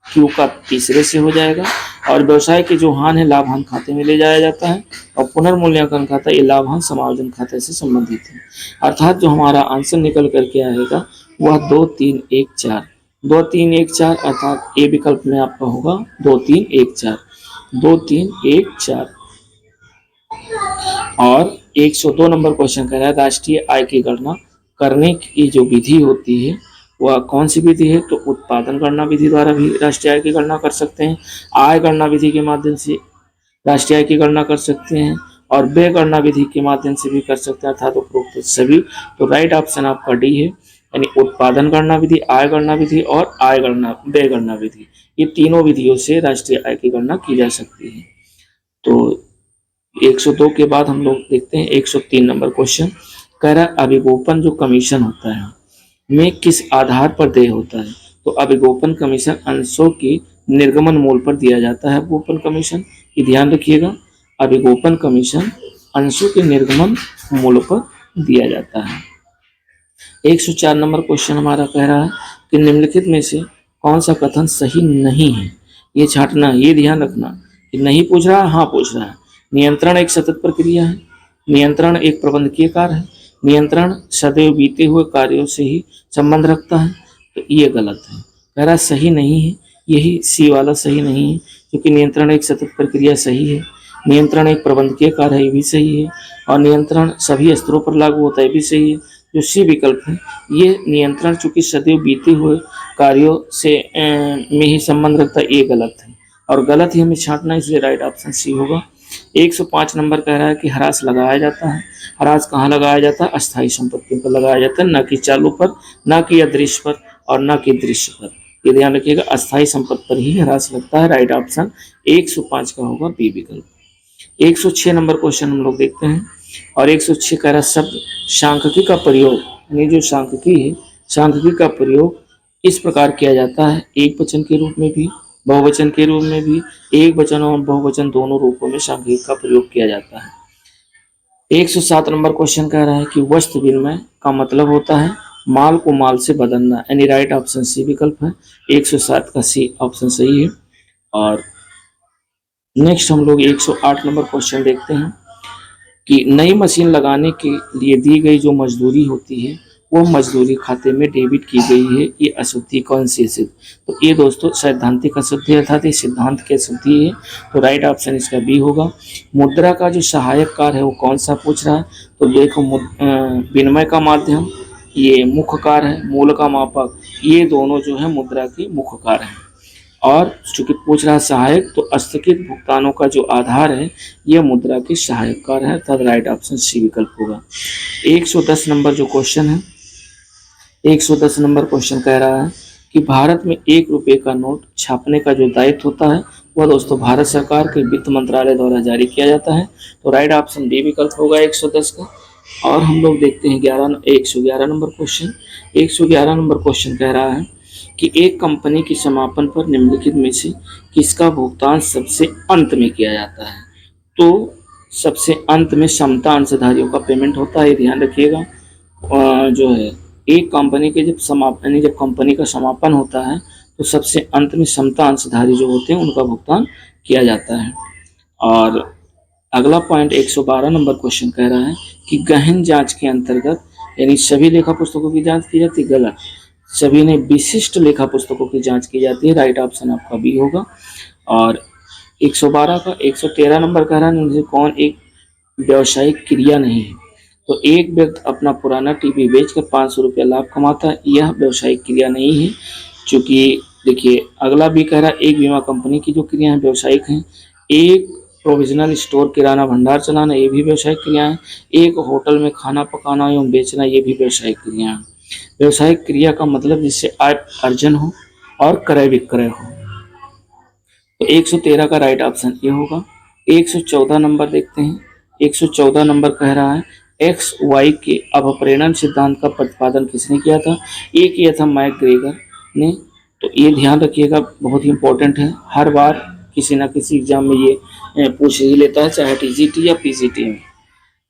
क्यू का तीसरे से हो जाएगा। और व्यवसाय की जो हानि है लाभ हानि खाते में ले जाया जाता है, और पुनर्मूल्यांकन खाता ये लाभ हानि समायोजन खाते से संबंधित है। अर्थात जो हमारा आंसर निकल करके आएगा वह 2 3 1 4, 2 3 1 4, अर्थात ए विकल्प में आपका होगा 2 3 1 4, 2 3 1 4। और 102 नंबर क्वेश्चन कह रहा है राष्ट्रीय आय की गणना करने की जो विधि होती है वह कौन सी विधि है? तो उत्पादन गणना विधि द्वारा भी राष्ट्रीय आय की गणना कर सकते हैं, आय गणना विधि के माध्यम से राष्ट्रीय आय की गणना कर सकते हैं, और व्यय गणना विधि के माध्यम से भी कर सकते हैं, अर्थात उपरोक्त सभी। तो राइट ऑप्शन आपका डी है, यानी उत्पादन गणना विधि, आय गणना विधि और आय गणना व्यय गणना विधि, ये तीनों विधियों से राष्ट्रीय आय की गणना की जा सकती है। तो 102 के बाद हम लोग देखते हैं 103 नंबर क्वेश्चन कह रहा है अभिगोपन जो कमीशन होता है में किस आधार पर देय होता है? तो अभिगोपन कमीशन अंशों की निर्गमन मूल्य पर दिया जाता है। अभिगोपन कमीशन, ये ध्यान रखिएगा, अभिगोपन कमीशन अंशों के निर्गमन मूल्य पर दिया जाता है। 104 नंबर क्वेश्चन हमारा कह रहा है कि निम्नलिखित में से कौन सा कथन सही नहीं है? ये छांटना, ये ध्यान रखना कि नहीं पूछ रहा है, हाँ पूछ रहा है। नियंत्रण एक सतत प्रक्रिया है, नियंत्रण एक प्रबंधकीय कार्य है, नियंत्रण सदैव बीते हुए कार्यों से ही संबंध रखता है। तो ये गलत है, कह रहा सही नहीं है, यही सी वाला सही नहीं है, क्योंकि नियंत्रण एक सतत प्रक्रिया सही है, नियंत्रण एक प्रबंधकीय कार्य है ये भी सही है, और नियंत्रण सभी स्तरों पर लागू होता है ये भी सही है। जो सी विकल्प है ये नियंत्रण चूंकि सदैव बीते हुए कार्यों से में ही संबंध रखता है, ये गलत है और गलत ही हमें छांटना, इसलिए राइट ऑप्शन सी होगा। 105 नंबर कह रहा है कि ह्रास लगाया जाता है। ह्रास कहाँ लगाया जाता है? अस्थायी संपत्तियों पर लगाया जाता है, न कि चालू पर, न कि अदृश्य पर और न कि दृश्य पर। ये ध्यान रखिएगा, अस्थायी संपत्ति पर ही ह्रास लगता है। राइट ऑप्शन 105 का होगा बी विकल्प। 106 नंबर क्वेश्चन हम लोग देखते हैं और 106 कह रहा शब्द सांख्यिकी का प्रयोग, यानी जो सांख्यिकी है, सांख्यिकी का प्रयोग इस प्रकार किया जाता है, एक वचन के रूप में भी, बहुवचन के रूप में भी, एक वचन और बहुवचन दोनों रूपों में सांख्यिकी का प्रयोग किया जाता है। 107 नंबर क्वेश्चन कह रहा है कि वस्तु विनिमय का मतलब होता है माल को माल से बदलना, यानी राइट ऑप्शन सी विकल्प है। 107 का सी ऑप्शन सही है। और नेक्स्ट हम लोग 108 नंबर क्वेश्चन देखते हैं कि नई मशीन लगाने के लिए दी गई जो मजदूरी होती है वो मजदूरी खाते में डेबिट की गई है, ये अशुद्धि कौन सी है? तो ये दोस्तों सैद्धांतिक अशुद्धि अर्थात ये सिद्धांत की अशुद्धि है, तो राइट ऑप्शन इसका बी होगा। मुद्रा का जो सहायक कार्य है वो कौन सा पूछ रहा है? तो देखो विनिमय का माध्यम ये मुख्य कार्य है, मूल का मापक ये दोनों जो है मुद्रा के मुख्य कार्य हैं। और चूंकि पूछ रहा है सहायक, तो स्थगित भुगतानों का जो आधार है यह मुद्रा के सहायक कार्य है, तब राइट ऑप्शन सी विकल्प होगा। 110 नंबर जो क्वेश्चन है, 110 नंबर क्वेश्चन कह रहा है कि भारत में 1 रुपये का नोट छापने का जो दायित्व होता है वह दोस्तों भारत सरकार के वित्त मंत्रालय द्वारा जारी किया जाता है, तो राइट ऑप्शन डी विकल्प होगा 110 का। और हम लोग देखते हैं 111 नंबर क्वेश्चन। 111 नंबर क्वेश्चन कह रहा है कि एक कंपनी की समापन पर निम्नलिखित में से किसका भुगतान सबसे अंत में किया जाता है? तो सबसे अंत में समता अंशधारियों का पेमेंट होता है, ध्यान रखिएगा। जो है एक कंपनी के जब कंपनी का समापन होता है तो सबसे अंत में समता अंशधारी जो होते हैं उनका भुगतान किया जाता है। और अगला पॉइंट 112 नंबर क्वेश्चन कह रहा है कि गहन जांच के अंतर्गत यानी सभी लेखा पुस्तकों की जांच की जाती है, गलत। सभी ने विशिष्ट लेखा पुस्तकों की जांच की जाती है, राइट ऑप्शन आपका बी होगा। और 112 का 113 नंबर कह रहा है उनसे कौन एक व्यावसायिक क्रिया नहीं है। तो एक व्यक्ति अपना पुराना टीवी बेचकर 500 रुपया लाभ कमाता है, यह व्यावसायिक क्रिया नहीं है। चूंकि देखिए अगला भी कह रहा है एक बीमा कंपनी की जो क्रिया है व्यावसायिक है, एक प्रोविजनल स्टोर किराना भंडार चलाना ये भी व्यावसायिक क्रिया है, एक होटल में खाना पकाना एवं बेचना ये भी व्यावसायिक क्रिया है। व्यावसायिक क्रिया का मतलब जिससे आय अर्जन हो और क्रय विक्रय हो। तो 113 का राइट ऑप्शन ये होगा। 114 नंबर देखते हैं। 114 नंबर कह रहा है एक्स वाई के अपप्रेरण सिद्धांत का प्रतिपादन किसने किया था। ये किया था मैकग्रेगर ने। तो ये ध्यान रखिएगा, बहुत ही इंपॉर्टेंट है, हर बार किसी ना किसी एग्जाम में ये पूछ ही लेता है, चाहे टीजीटी या पीजीटी में।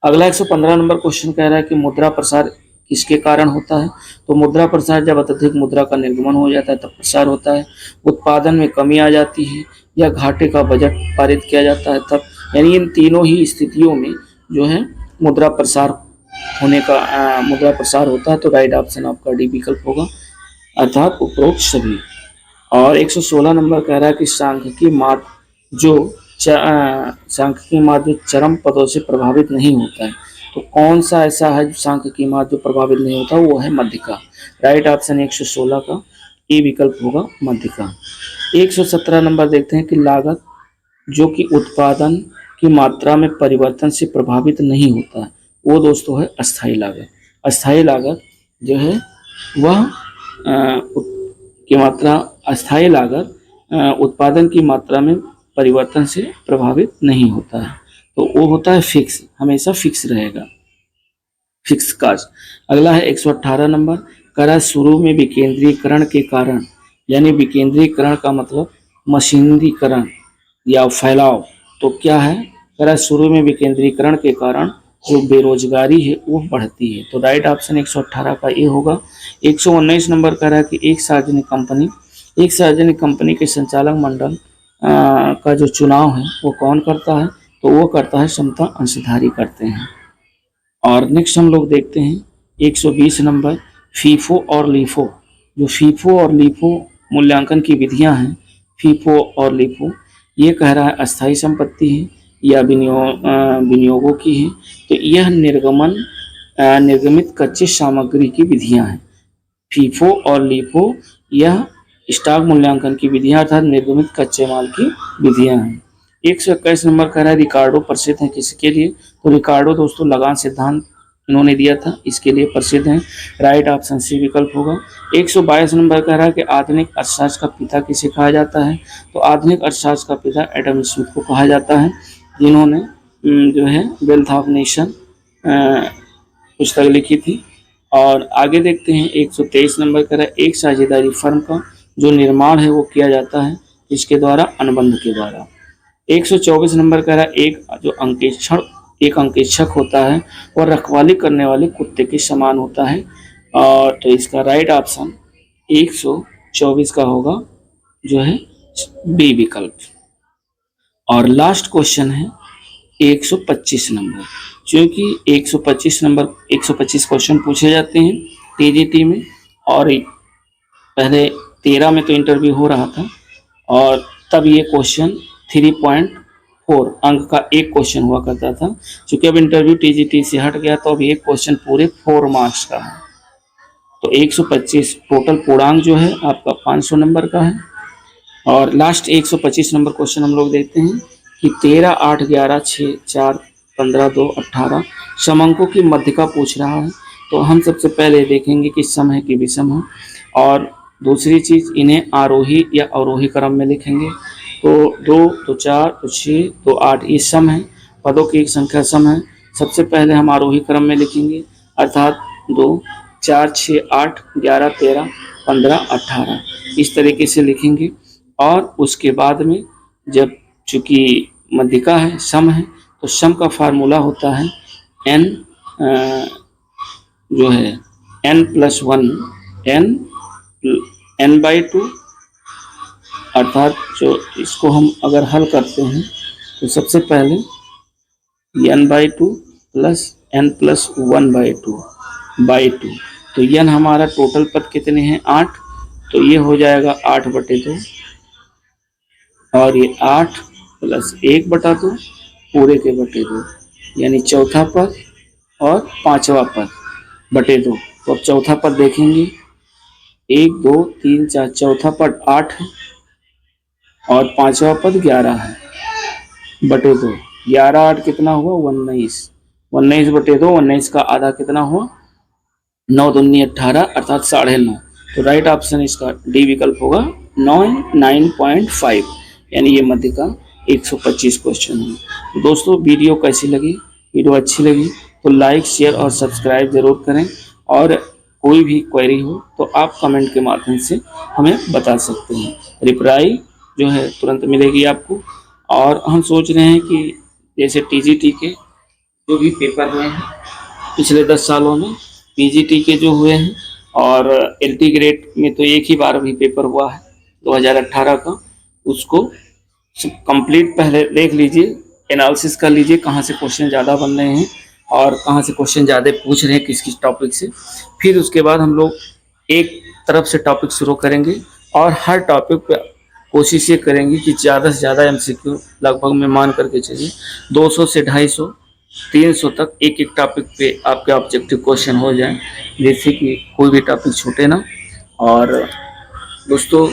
अगला 115 नंबर क्वेश्चन कह रहा है कि मुद्रा प्रसार किसके कारण होता है। तो मुद्रा प्रसार जब अत्यधिक मुद्रा का निर्गमन हो जाता है तब प्रसार होता है, उत्पादन में कमी आ जाती है या घाटे का बजट पारित किया जाता है तब। यानी इन तीनों ही स्थितियों में जो है मुद्रा प्रसार मुद्रा प्रसार होता है। तो राइट ऑप्शन आपका डी विकल्प होगा, अर्थात उपरोक्त सभी। और 116 नंबर कह रहा है कि सांख्यिकी मार्ग जो चरम पदों से प्रभावित नहीं होता है। तो कौन सा ऐसा है जो सांख्यिकी मार्ग जो प्रभावित नहीं होता, वो है मध्यिका। राइट ऑप्शन 116 का ए विकल्प होगा, मध्यिका। 117 नंबर देखते हैं कि लागत जो कि उत्पादन की मात्रा में परिवर्तन से प्रभावित नहीं होता है, वो दोस्तों है अस्थायी लागत। अस्थायी लागत जो है वह की मात्रा अस्थायी लागत उत्पादन की मात्रा में परिवर्तन से प्रभावित नहीं होता है। तो वो होता है फिक्स, हमेशा फिक्स रहेगा, फिक्स कास्ट। अगला है 118 नंबर करा शुरू में विकेंद्रीकरण के कारण, यानी विकेंद्रीकरण का मतलब मशीनीकरण या फैलाव। तो क्या है, करा शुरू में विकेंद्रीकरण के कारण जो बेरोजगारी है वो बढ़ती है। तो राइट ऑप्शन 118 का ये होगा। 119 नंबर कह रहा है कि एक सार्वजनिक कंपनी के संचालक मंडल का जो चुनाव है वो कौन करता है। तो वो करता है समता अंशधारी करते हैं। और नेक्स्ट हम लोग देखते हैं 120 नंबर फीफो और लीफो। जो फीफो और लीफो मूल्यांकन की विधियां हैं, फीफो और लीफो, ये कह रहा है अस्थायी संपत्ति है या विनियोगों की है। तो यह निर्गमित कच्चे सामग्री की विधियां हैं। फीफो और लीफो यह स्टॉक मूल्यांकन की विधियां अर्थात निर्गमित कच्चे माल की विधियां हैं। 121 नंबर कह रहा है रिकार्डो प्रसिद्ध है किसके लिए। तो रिकार्डो दोस्तों लगान सिद्धांत इन्होंने दिया था, इसके लिए प्रसिद्ध हैं। राइट ऑप्शन सी विकल्प होगा। 122 नंबर कह रहा है कि आधुनिक अर्थशास्त्र का पिता किसे कहा जाता है। तो आधुनिक अर्थशास्त्र का पिता एडम स्मिथ को कहा जाता है, जिन्होंने जो है वेल्थ ऑफ नेशन पुस्तक लिखी थी। और आगे देखते हैं 123 नंबर कह रहा है एक साझेदारी फर्म का जो निर्माण है वो किया जाता है इसके द्वारा, अनुबंध के द्वारा। 124 नंबर कह रहा है एक अंकेक्षक होता है और रखवाली करने वाले कुत्ते के समान होता है। और तो इसका राइट ऑप्शन 124 का होगा जो है बी विकल्प। और लास्ट क्वेश्चन है 125 नंबर। क्योंकि 125 क्वेश्चन पूछे जाते हैं टीजीटी में, और पहले 13 में तो इंटरव्यू हो रहा था और तब ये क्वेश्चन 3.4 अंक का एक क्वेश्चन हुआ करता था। क्योंकि अब इंटरव्यू टीजीटी से हट गया तो अब ये क्वेश्चन पूरे 4 मार्क्स का है। तो 125 टोटल पूर्णांक जो है आपका 500 नंबर का है। और लास्ट 125 नंबर क्वेश्चन हम लोग देखते हैं कि 13, 8, 11, 6, 4, 15, 2, 18 समअंकों की मध्यिका पूछ रहा है। तो हम सबसे पहले देखेंगे कि सम है कि विषम है, और दूसरी चीज़ इन्हें आरोही या अवरोही क्रम में लिखेंगे। तो 2, तो 4, तो 6, तो 8 ये सम है, पदों की एक संख्या सम है। सबसे पहले हम आरोही क्रम में लिखेंगे, अर्थात 2, 4, 6, 8, 11, 13, 15, 18 इस तरीके से लिखेंगे। और उसके बाद में जब चूंकि मध्यिका है, सम है, तो सम का फार्मूला होता है n जो है n+1 n/2, अर्थात जो इसको हम अगर हल करते हैं तो सबसे पहले n/2 प्लस n+1/2 तो n हमारा टोटल पद कितने हैं 8, तो ये हो जाएगा 8/2 और ये 8 प्लस 1/2 पूरे के बटे 2, यानी चौथा पद और पांचवा पद बटे 2। तो अब चौथा पद देखेंगे 1 2 3 4, चौथा पद 8 है और पांचवा पद 11 है बटे 2। 11 8 कितना हुआ 19, 19/2, 19 का आधा कितना हुआ 9 दूनी 18 अर्थात 9.5। तो राइट ऑप्शन इसका डी विकल्प होगा 9.5, यानी ये मध्य का 125 क्वेश्चन है। तो दोस्तों वीडियो कैसी लगी, वीडियो अच्छी लगी तो लाइक शेयर और सब्सक्राइब जरूर करें, और कोई भी क्वेरी हो तो आप कमेंट के माध्यम से हमें बता सकते हैं। रिप्लाई जो है तुरंत मिलेगी आपको। और हम सोच रहे हैं कि जैसे टीजीटी के जो भी पेपर हुए हैं पिछले 10 सालों में, पीजीटी के जो हुए हैं और एलटी ग्रेड में तो एक ही बार भी पेपर हुआ है 2018 का, उसको कंप्लीट पहले देख लीजिए, एनालिसिस कर लीजिए कहाँ से क्वेश्चन ज़्यादा बन रहे हैं और कहाँ से क्वेश्चन ज़्यादा पूछ रहे हैं किस किस टॉपिक से। फिर उसके बाद हम लोग एक तरफ से टॉपिक शुरू करेंगे और हर टॉपिक पे कोशिश ये करेंगे कि ज़्यादा से ज़्यादा एमसीक्यू, लगभग मैं मान करके चलिए 200 से 250 300 तक एक एक टॉपिक पे आपके ऑब्जेक्टिव क्वेश्चन हो जाए, जिससे कि कोई भी टॉपिक छूटे ना। और दोस्तों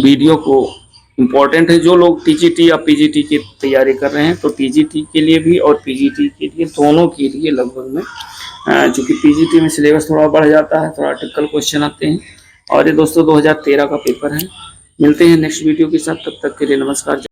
वीडियो को इम्पोर्टेंट है, जो लोग टीजीटी या पीजीटी की तैयारी कर रहे हैं तो टीजीटी के लिए भी और पीजीटी के लिए, दोनों के लिए लगभग में, चूँकि पीजीटी में सिलेबस थोड़ा बढ़ जाता है, थोड़ा टिपिकल क्वेश्चन आते हैं। और ये दोस्तों 2013 का पेपर है। मिलते हैं नेक्स्ट वीडियो के साथ, तब तक के लिए नमस्कार।